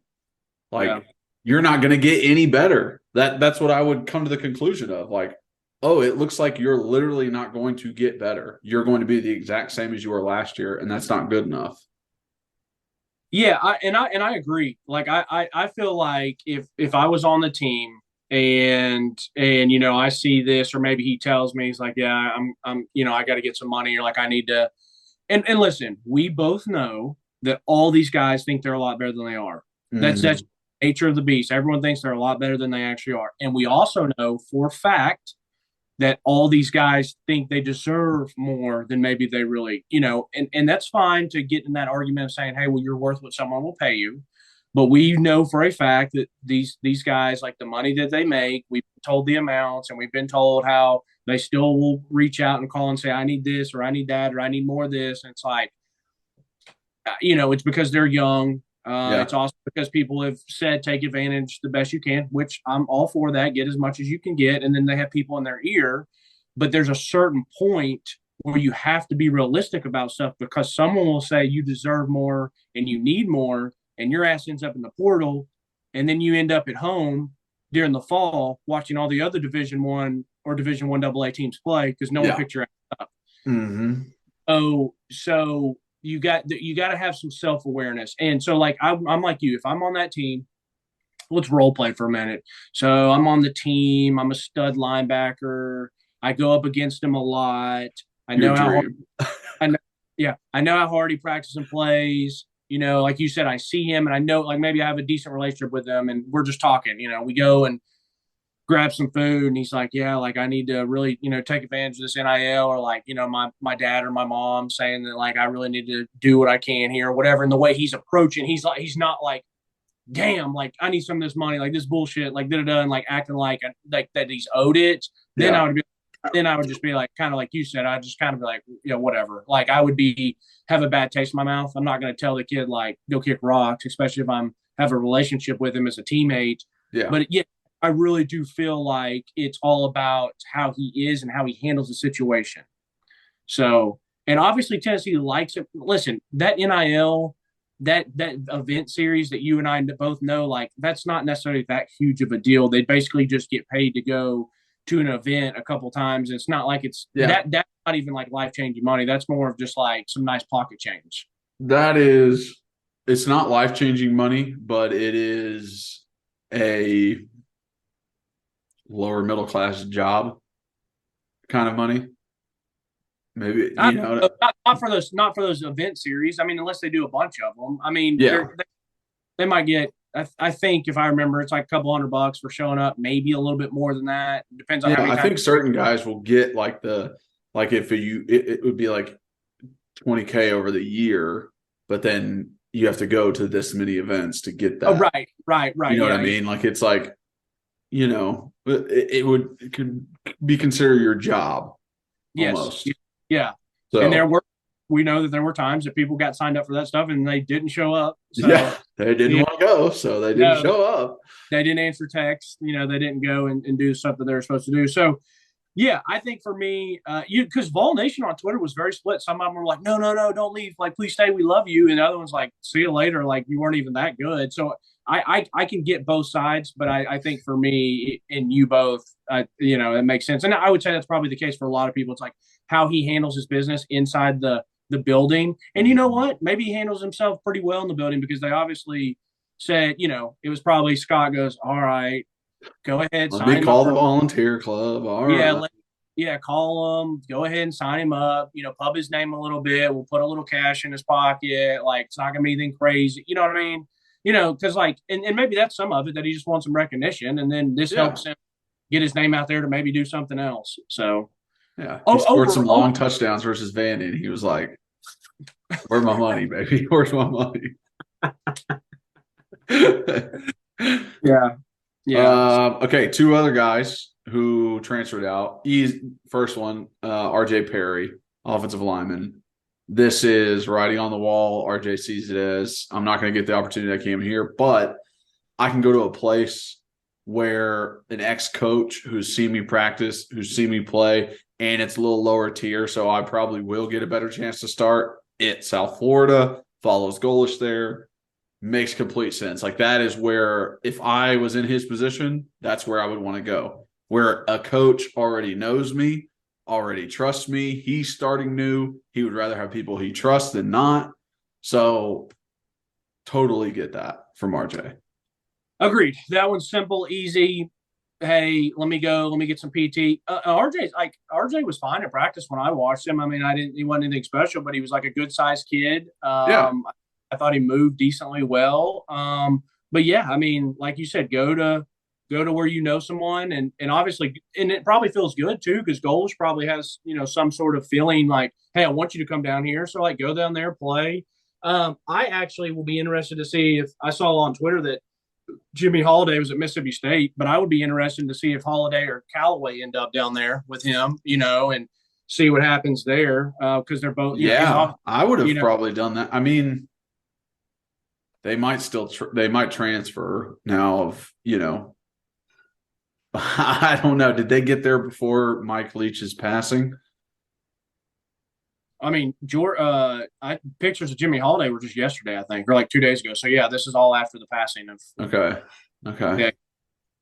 Like, you're not going to get any better. That's what I would come to the conclusion of. Like, oh, it looks like you're literally not going to get better. You're going to be the exact same as you were last year, and that's not good enough. Yeah, I agree. Like I feel like if I was on the team and I see this, or maybe he tells me, he's like, yeah, I'm I got to get some money, or like I need to, and listen, we both know that all these guys think they're a lot better than they are. That's the nature of the beast. Everyone thinks they're a lot better than they actually are, and we also know for a fact that all these guys think they deserve more than maybe they really, and that's fine to get in that argument of saying, hey, well, you're worth what someone will pay you. But we know for a fact that these guys, like the money that they make, we've been told the amounts, and we've been told how they still will reach out and call and say, I need this, or I need that, or I need more of this. And it's like, it's because they're young. It's also because people have said take advantage the best you can, which I'm all for that. Get as much as you can get. And then they have people in their ear. But there's a certain point where you have to be realistic about stuff, because someone will say you deserve more and you need more, and your ass ends up in the portal. And then you end up at home during the fall watching all the other Division I or Division I AA teams play because no one picked your ass up. Mm-hmm. So you got to have some self-awareness. And so like I'm like you, if I'm on that team, let's role play for a minute. So I'm on the team, I'm a stud linebacker, I go up against him a lot. I know how hard he practices and plays. Like you said, I see him and I know, like, maybe I have a decent relationship with him and we're just talking. We go and grab some food and he's like, yeah, like I need to really, take advantage of this NIL, or like, my dad or my mom saying that like I really need to do what I can here or whatever. And the way he's approaching, he's not like, damn, like I need some of this money, like this bullshit, like da-da-da, and like acting like that he's owed it. Then I would just be like, kind of like you said, I'd just kind of be like, whatever. Like I would have a bad taste in my mouth. I'm not going to tell the kid like go kick rocks, especially if have a relationship with him as a teammate. Yeah. But I really do feel like it's all about how he is and how he handles the situation. So, and obviously Tennessee likes it. Listen, that NIL, that event series that you and I both know, like that's not necessarily that huge of a deal. They basically just get paid to go to an event a couple times. It's not like that's not even like life-changing money. That's more of just like some nice pocket change. It's not life-changing money, but it is a lower middle class job kind of money. Maybe not for those event series. I mean, unless they do a bunch of them. I mean, they might get. I think if I remember, it's like a couple $100 for showing up. Maybe a little bit more than that. Depends on how many times. I think certain guys will get like if it would be like $20K over the year, but then you have to go to this many events to get that. Oh, right. You know what I mean? Like it's like, it could be considered your job. Yes. Almost. Yeah. So, and we know that there were times that people got signed up for that stuff and they didn't show up. So, they didn't want to go, so they didn't show up. They didn't answer text. They didn't go and do stuff that they were supposed to do. So, yeah, I think for me, because Vol Nation on Twitter was very split. Some of them were like, no, don't leave. Like, please stay. We love you. And the other one's like, see you later. Like, you weren't even that good. So I can get both sides, but I think for me and you both, it makes sense. And I would say that's probably the case for a lot of people. It's like how he handles his business inside the building. And you know what? Maybe he handles himself pretty well in the building because they obviously said, it was probably Scott goes, all right, go ahead. Let me call the volunteer club. All right. Call him. Go ahead and sign him up. Pub his name a little bit. We'll put a little cash in his pocket. Like, it's not going to be anything crazy. You know what I mean? Because like, and maybe that's some of it that he just wants some recognition. And then this helps him get his name out there to maybe do something else. So, he scored some long touchdowns versus Vandy. He was like, Where's my money, baby? Where's my money? Yeah. Okay, two other guys who transferred out. First one, RJ Perry, offensive lineman. This is writing on the wall. RJ sees it as, I'm not going to get the opportunity I came here, but I can go to a place where an ex-coach who's seen me practice, who's seen me play, and it's a little lower tier, so I probably will get a better chance to start at South Florida, follows Golish there. Makes complete sense. Like, that is where, if I was in his position, that's where I would want to go. Where a coach already knows me, already trusts me. He's starting new. He would rather have people he trusts than not. So totally get that from RJ. Agreed. That one's simple, easy. Hey, let me go. Let me get some PT. RJ was fine in practice when I watched him. I mean, he wasn't anything special, but he was like a good sized kid. Yeah. I thought he moved decently well. But yeah, I mean, like you said, go to where you know someone, and obviously, and it probably feels good too, because Golish probably has, you know, some sort of feeling like, hey, I want you to come down here. So like, go down there, play. I actually will be interested to see if I saw on Twitter that Jimmy Holiday was at Mississippi State, but I would be interested to see if Holiday or Callaway end up down there with him, you know, and see what happens there, because they're both. I would have probably done that. I mean, they might still they might transfer now. Of, you know, I don't know. Did they get there before Mike Leach's passing? I mean, pictures of Jimmy Holiday were just yesterday, I think, or like 2 days ago. So yeah, this is all after the passing of. Okay.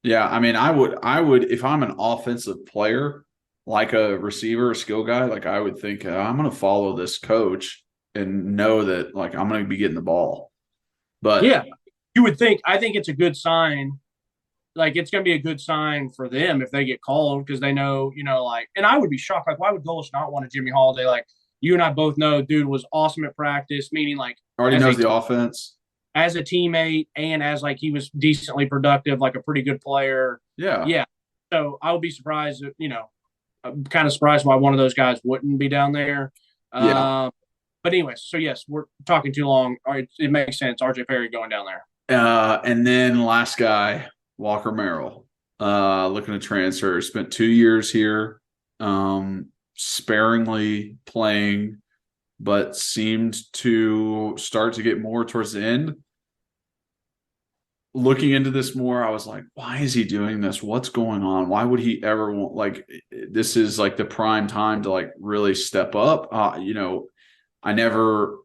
Yeah. I mean, I would, if I'm an offensive player, like a receiver, a skill guy, like, I would think, I'm going to follow this coach and know that, like, I'm going to be getting the ball. But yeah, you would think. I think it's a good sign. Like, it's going to be a good sign for them if they get called, because they know, you know, like, and I would be shocked. Like, why would Golish not want a Jimmy Holiday? Like, you and I both know, dude was awesome at practice, meaning like already knows the offense as a teammate, and as like he was decently productive, like a pretty good player. Yeah. So I would be surprised, you know, I'm kind of surprised why one of those guys wouldn't be down there. Yeah. But anyways, so yes, we're talking too long. All right, it makes sense. RJ Perry going down there. And then last guy, Walker Merrill, looking to transfer. Spent 2 years here, sparingly playing, but seemed to start to get more towards the end. Looking into this more, I was like, why is he doing this? What's going on? Why would he ever want, like, this is like the prime time to like really step up. You know, I never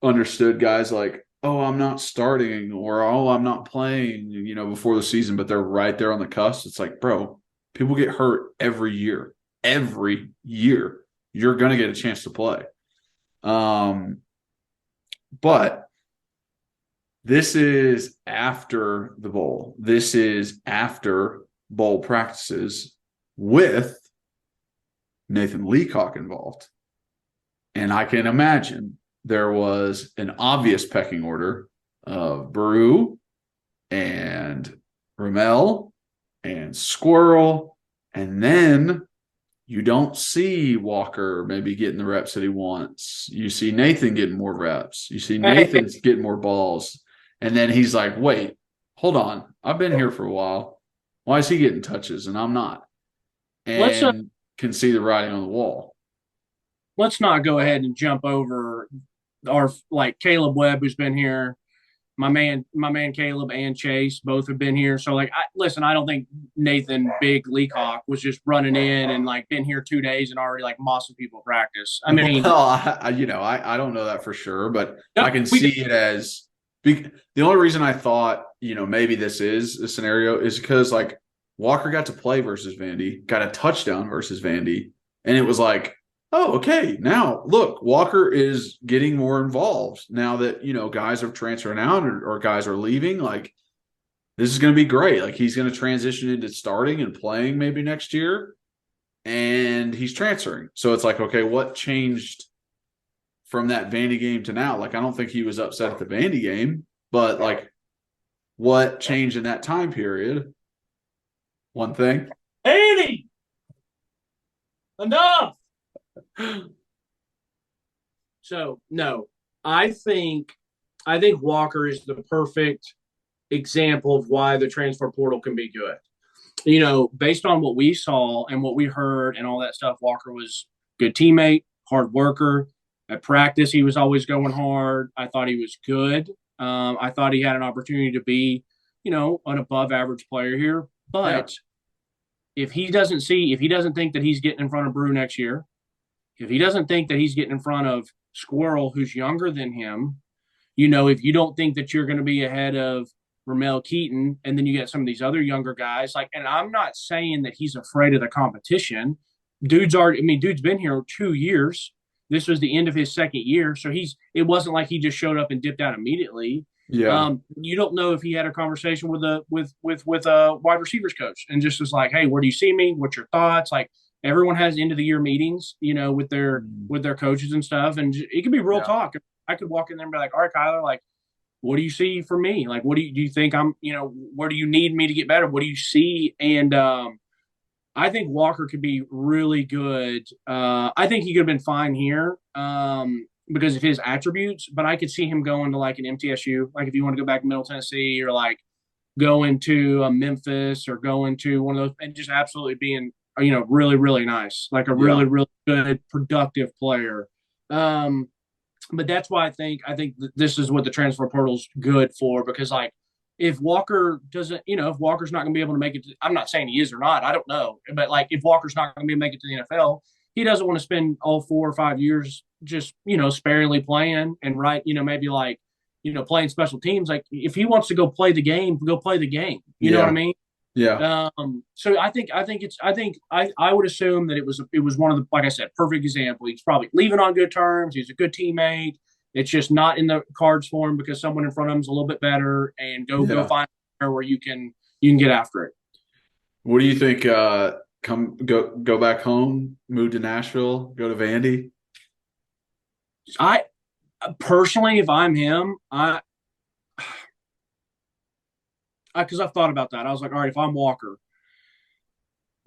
understood guys like, oh, I'm not starting, or, oh, I'm not playing, you know, before the season, but they're right there on the cusp. It's like, bro, people get hurt every year. Every year you're going to get a chance to play. But this is after the bowl. This is after bowl practices with Nathan Leacock involved. And I can imagine there was an obvious pecking order of Brew and Ramel and Squirrel. And then you don't see Walker maybe getting the reps that he wants. You see Nathan getting more reps. You see Nathan's getting more balls. And then he's like, wait, hold on. I've been here for a while. Why is he getting touches and I'm not? And can see the writing on the wall. Let's not go ahead and jump over our, like, Caleb Webb, who's been here. My man Caleb and Chase both have been here. So, like, listen, I don't think Nathan Big Leacock was just running in and like been here 2 days and already like mossing people practice. I mean, well, I don't know that for sure, but I can see it as the only reason I thought, you know, maybe this is a scenario is because, like, Walker got to play versus Vandy, got a touchdown versus Vandy, and it was like, oh, okay, now look, Walker is getting more involved now that, you know, guys are transferring out or guys are leaving. Like, this is going to be great. Like, he's going to transition into starting and playing maybe next year, and he's transferring. So it's like, okay, what changed from that Vandy game to now? Like, I don't think he was upset at the Vandy game, but like, what changed in that time period? One thing. Andy, enough. So no, I think Walker is the perfect example of why the transfer portal can be good. Based on what we saw and what we heard and all that stuff, Walker was a good teammate, hard worker. At practice, he was always going hard. I thought he was good. I thought he had an opportunity to be, an above average player here. But if he doesn't think that he's getting in front of Brew next year, if he doesn't think that he's getting in front of Squirrel, who's younger than him, if you don't think that you're going to be ahead of Ramel Keaton, and then you get some of these other younger guys, and I'm not saying that he's afraid of the competition. Dude's been here 2 years. This was the end of his second year. So it wasn't like he just showed up and dipped out immediately. Yeah. You don't know if he had a conversation with a wide receivers coach and just was like, hey, where do you see me? What's your thoughts? Like, everyone has end of the year meetings, with their coaches and stuff. And it could be real talk. I could walk in there and be like, all right, Kyler, like, what do you see for me? Like, what do you think I'm, where do you need me to get better? What do you see? And I think Walker could be really good. I think he could have been fine here because of his attributes, but I could see him going to like an MTSU, like if you want to go back to Middle Tennessee, or like going to Memphis, or going to one of those, and just absolutely being, really, really nice, like a really, really good, productive player. But that's why I think this is what the transfer portal's good for, because like if Walker doesn't, if Walker's not going to be able to make it, I'm not saying he is or not, I don't know, but like if Walker's not going to be able to make it to the NFL, he doesn't want to spend all 4 or 5 years just, sparingly playing and maybe like, playing special teams. Like if he wants to go play the game, go play the game. You know what I mean? Yeah. So I would assume that it was one of the, like I said, perfect example. He's probably leaving on good terms. He's a good teammate. It's just not in the cards for him because someone in front of him is a little bit better, and go find where you can get after it. What do you think? Go back home, move to Nashville, go to Vandy? I personally, if I'm him, because I've thought about that. I was like, all right, if I'm Walker,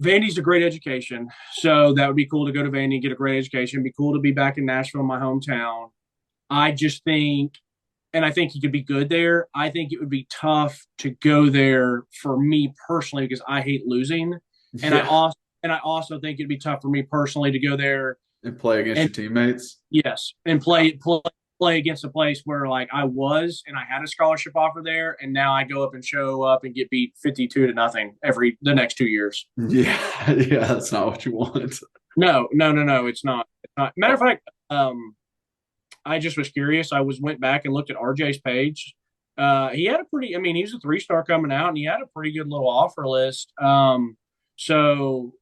Vandy's a great education. So that would be cool to go to Vandy and get a great education. It'd be cool to be back in Nashville, my hometown. I just think, and I think he could be good there. I think it would be tough to go there for me personally because I hate losing. And I also think it'd be tough for me personally to go there and play against your teammates. Yes, and play against a place where like I was, and I had a scholarship offer there, and now I go up and show up and get beat 52-0 the next 2 years. Yeah, that's not what you want. No, it's not. Matter of fact, I just was curious. I went back and looked at RJ's page. He had he was a 3-star coming out, and he had a pretty good little offer list. So,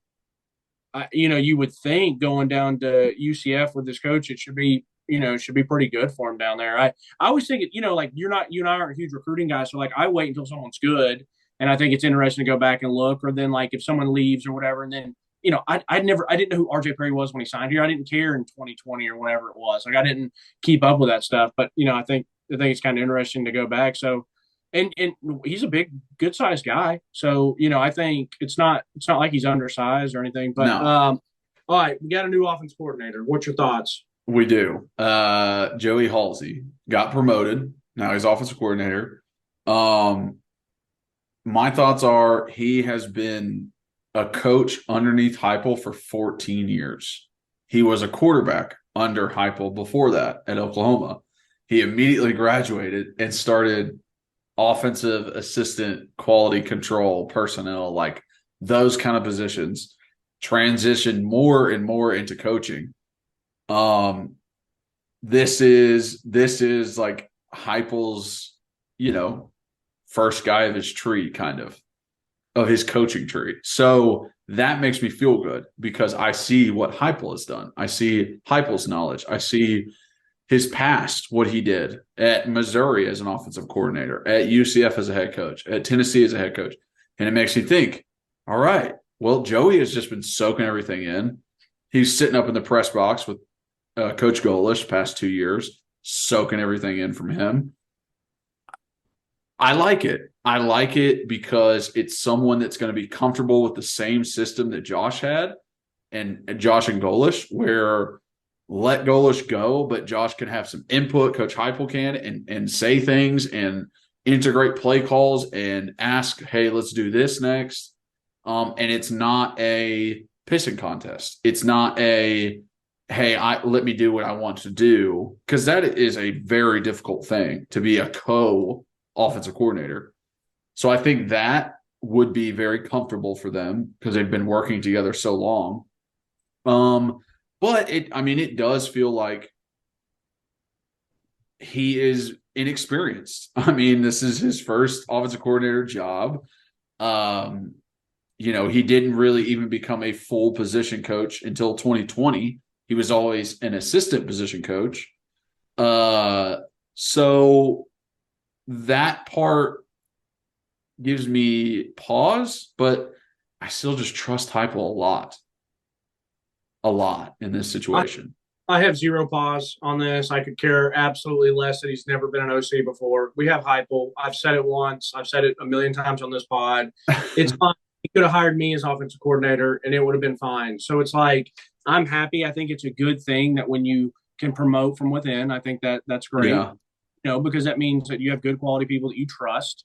you would think going down to UCF with this coach, it should be pretty good for him down there. I always think like you and I aren't huge recruiting guys, so like I wait until someone's good, and I think it's interesting to go back and look, or then like if someone leaves or whatever, and then I didn't know who RJ Perry was when he signed here. I didn't care in 2020 or whatever it was. Like I didn't keep up with that stuff, but I think it's kind of interesting to go back. So, and he's a big, good sized guy. So I think it's not like he's undersized or anything. But no. All right, we got a new offense coordinator. What's your thoughts? We do. Joey Halzle got promoted. Now he's offensive coordinator. My thoughts are he has been a coach underneath Heupel for 14 years. He was a quarterback under Heupel before that at Oklahoma. He immediately graduated and started offensive assistant, quality control, personnel, like those kind of positions, transitioned more and more into coaching. This is like Heupel's, first guy of his tree, kind of his coaching tree. So that makes me feel good because I see what Heupel has done. I see Heupel's knowledge. I see his past, what he did at Missouri as an offensive coordinator, at UCF as a head coach, at Tennessee as a head coach. And it makes me think, all right, well, Joey has just been soaking everything in. He's sitting up in the press box with Coach Golish past 2 years, soaking everything in from him. I like it. I like it because it's someone that's going to be comfortable with the same system that Josh had and Josh and Golish, where let Golish go, but Josh can have some input. Coach Heupel can and say things and integrate play calls and ask, hey, let's do this next. And it's not a pissing contest. It's not a, hey, let me do what I want to do, because that is a very difficult thing to be a co-offensive coordinator. So I think that would be very comfortable for them because they've been working together so long. But it does feel like he is inexperienced. I mean, this is his first offensive coordinator job. He didn't really even become a full position coach until 2020. He was always an assistant position coach. So that part gives me pause, but I still just trust Heupel a lot in this situation. I have zero pause on this. I could care absolutely less that he's never been an OC before. We have Heupel. I've said it once. I've said it a million times on this pod. It's fine. He could have hired me as offensive coordinator, and it would have been fine. So it's like, I'm happy. I think it's a good thing that when you can promote from within, I think that's great. Yeah. Because that means that you have good quality people that you trust.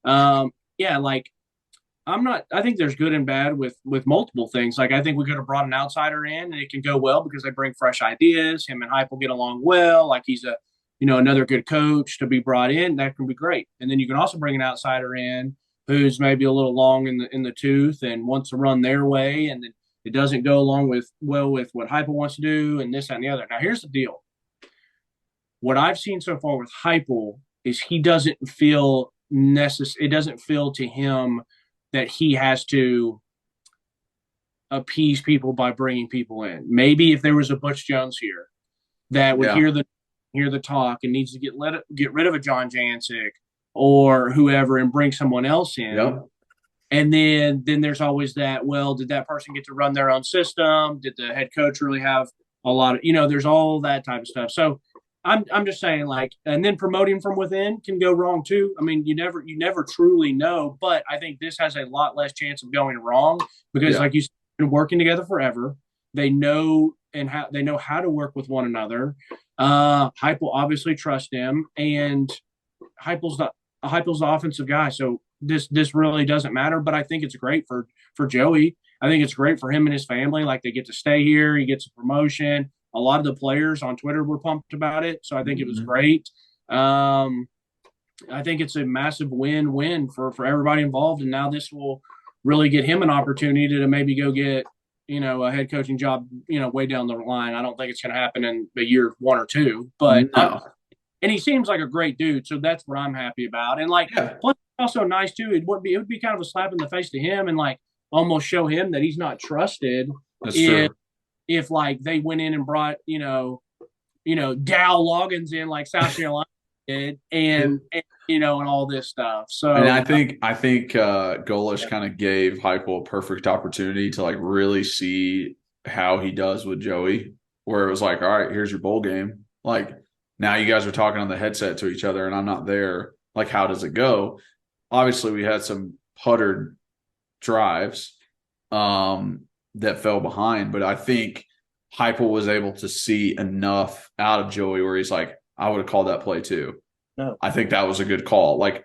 I think there's good and bad with multiple things. Like, I think we could have brought an outsider in and it can go well because they bring fresh ideas. Him and Heupel get along well. Like, he's another good coach to be brought in. That can be great. And then you can also bring an outsider in who's maybe a little long in the tooth and wants to run their way. And then it doesn't go along with what Heupel wants to do and this, that, and the other. Now, here's the deal. What I've seen so far with Heupel is he doesn't feel necessary. It doesn't feel to him that he has to appease people by bringing people in. Maybe if there was a Butch Jones here that would hear the talk and needs to get rid of a John Jancic or whoever and bring someone else in. Yep. And then there's always that, well, did that person get to run their own system? Did the head coach really have a lot of, there's all that type of stuff. So I'm just saying, like, and then promoting from within can go wrong too. I mean, you never truly know, but I think this has a lot less chance of going wrong because, like you said, they've been working together forever. They know how to work with one another. Heupel obviously trusts him, and Heupel's the offensive guy. So this really doesn't matter. But I think it's great for Joey. I think it's great for him and his family. Like, they get to stay here. He gets a promotion. A lot of the players on Twitter were pumped about it, so I think it was great. I think it's a massive win-win for everybody involved, and now this will really get him an opportunity to maybe go get, a head coaching job, way down the line. I don't think it's going to happen in the year 1 or 2, but and he seems like a great dude, so that's what I'm happy about. And plus, also nice too. It would be kind of a slap in the face to him, and like almost show him that he's not trusted. That's true. If like they went in and brought, Dow Loggins in like South Carolina did and all this stuff. So, and I think Golish kind of gave Heupel a perfect opportunity to like really see how he does with Joey, where it was like, all right, here's your bowl game. Like, now you guys are talking on the headset to each other and I'm not there. Like, how does it go? Obviously we had some puttered drives. That fell behind, but I think Heupel was able to see enough out of Joey where he's like, I would have called that play too. No. I think that was a good call. Like,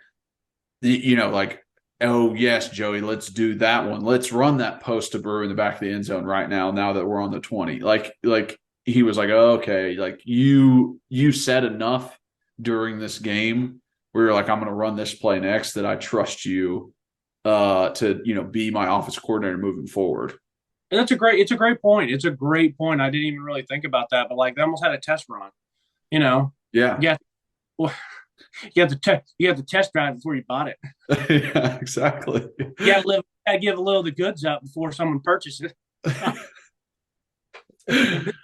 oh yes, Joey, let's do that one. Let's run that post to Brew in the back of the end zone right now that we're on the 20. Like he was like, oh, okay, like you said enough during this game where you're like, I'm going to run this play next that I trust you to be my offensive coordinator moving forward. And it's a great point. It's a great point. I didn't even really think about that, but like they almost had a test run, Yeah. Well, you have to test drive before you bought it. Yeah, exactly. You got to give a little of the goods up before someone purchases it.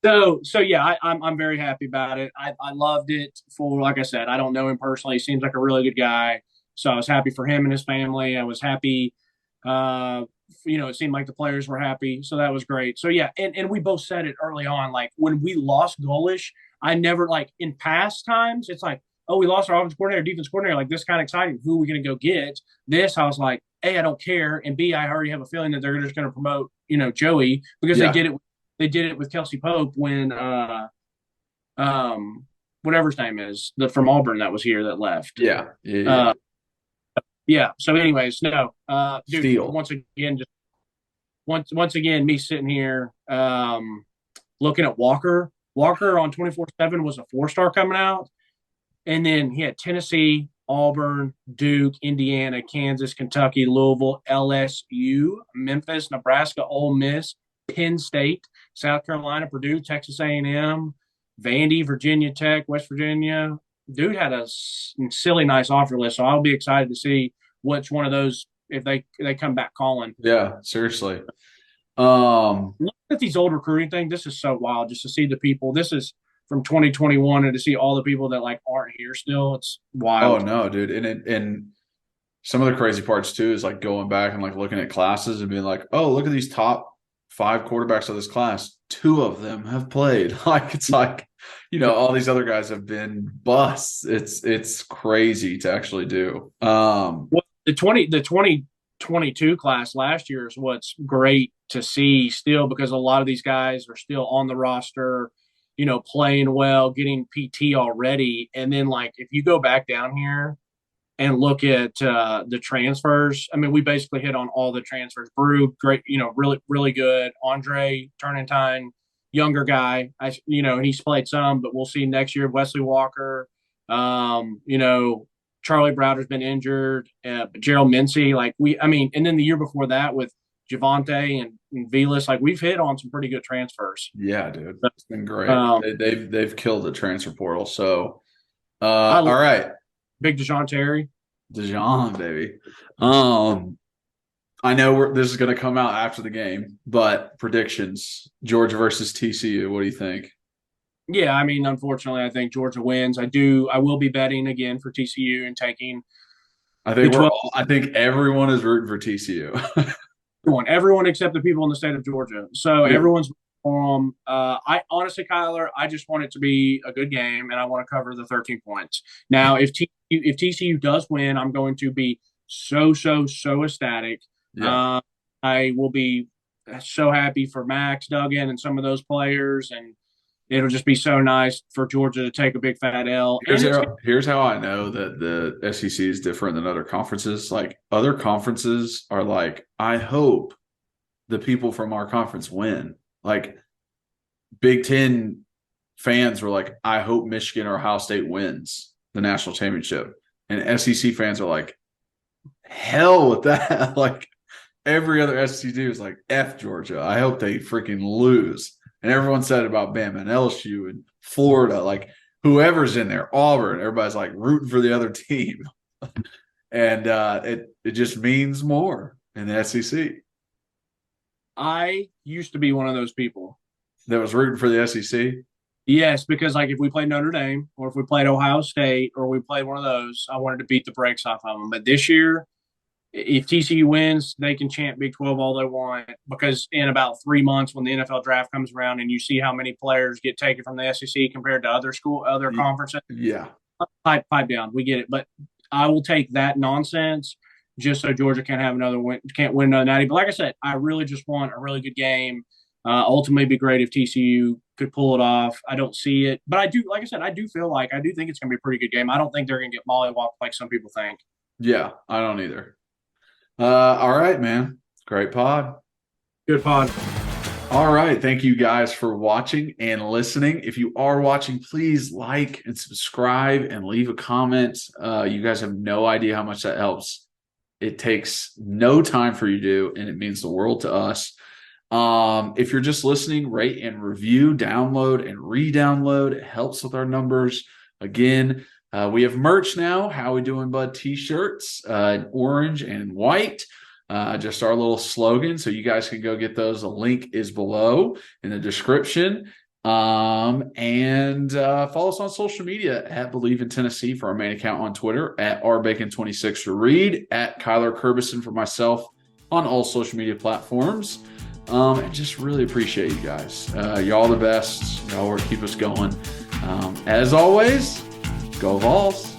So yeah, I'm very happy about it. I loved it like I said, I don't know him personally. He seems like a really good guy. So I was happy for him and his family. I was happy. It seemed like the players were happy. So that was great. So yeah. And we both said it early on, like when we lost Golish, I never like in past times, it's like, oh, we lost our offensive coordinator, defense coordinator. Like, this kind of exciting. Who are we going to go get? This, I was like, A, I don't care. And B, I already have a feeling that they're just going to promote, Joey because they did it with they did it with Kelsey Pope when whatever his name is, from Auburn that was here that left. Yeah. Yeah. Yeah. So, anyways, no, dude. Steal. Once again, me sitting here looking at Walker. Walker on 24/7 was a 4-star coming out, and then he had Tennessee, Auburn, Duke, Indiana, Kansas, Kentucky, Louisville, LSU, Memphis, Nebraska, Ole Miss, Penn State, South Carolina, Purdue, Texas A&M, Vandy, Virginia Tech, West Virginia. Dude had a silly nice offer list, so I'll be excited to see which one of those if they come back calling. Yeah, seriously. Look at these old recruiting things. This is so wild just to see the people. This is from 2021 and to see all the people that like aren't here still. It's wild. Oh no, dude. And some of the crazy parts too is like going back and like looking at classes and being like, oh, look at these top 5 quarterbacks of this class. 2 of them have played. Like it's like, all these other guys have been busts. It's crazy to actually do. Well, the 2022 class last year is what's great to see still, because a lot of these guys are still on the roster, playing well, getting PT already. And then like if you go back down here and look at the transfers, I mean, we basically hit on all the transfers. Brew, great, really, really good. Andre Turnentine, younger guy. He's played some, but we'll see next year. Wesley Walker, Charlie Browder's been injured. Gerald Mincy, and then the year before that with Javante and Velas, like we've hit on some pretty good transfers. Yeah, dude, it's been great. They've killed the transfer portal. So, all right, big Dejon Terry, baby. I know this is going to come out after the game, but predictions: Georgia versus TCU. What do you think? Yeah, I mean, unfortunately, I think Georgia wins. I will be betting again for TCU and taking. I think everyone is rooting for TCU. Everyone except the people in the state of Georgia. So everyone's for them. I honestly, Kyler, I just want it to be a good game, and I want to cover the 13 points. Now, if TCU does win, I'm going to be so ecstatic. Yeah. I will be so happy for Max Duggan and some of those players, and it'll just be so nice for Georgia to take a big fat L. Here's how I know that the SEC is different than other conferences. Like other conferences are like, I hope the people from our conference win. Like Big Ten fans were like, I hope Michigan or Ohio State wins the national championship. And SEC fans are like, hell with that. Like every other SEC dude is like, F Georgia. I hope they freaking lose. And everyone said about Bama and LSU and Florida, like whoever's in there, Auburn, everybody's like rooting for the other team. And it just means more in the SEC. I used to be one of those people that was rooting for the SEC. Yes, because like if we played Notre Dame or if we played Ohio State or we played one of those, I wanted to beat the brakes off of them. But this year, if TCU wins, they can chant Big 12 all they want, because in about 3 months when the NFL draft comes around and you see how many players get taken from the SEC compared to other conferences. Yeah. Pipe down. We get it. But I will take that nonsense just so Georgia can't win another natty. But like I said, I really just want a really good game. Ultimately, it'd be great if TCU could pull it off. I don't see it. But I do, like I said, I do think it's going to be a pretty good game. I don't think they're going to get mollywopped like some people think. Yeah, I don't either. All right, man. Great pod. Good pod. All right. Thank you guys for watching and listening. If you are watching, please like and subscribe and leave a comment. You guys have no idea how much that helps. It takes no time for you to do, and it means the world to us. If you're just listening, rate and review, download and re-download. It helps with our numbers. Again, we have merch now. How we doing, bud? T-shirts, orange and white. Just our little slogan. So you guys can go get those. The link is below in the description. And follow us on social media at Believe in Tennessee for our main account on Twitter, at rbacon26 for Reed, at Kyler Curbison for myself on all social media platforms. And just really appreciate you guys. Y'all the best. Y'all keep us going. As always, go Vols.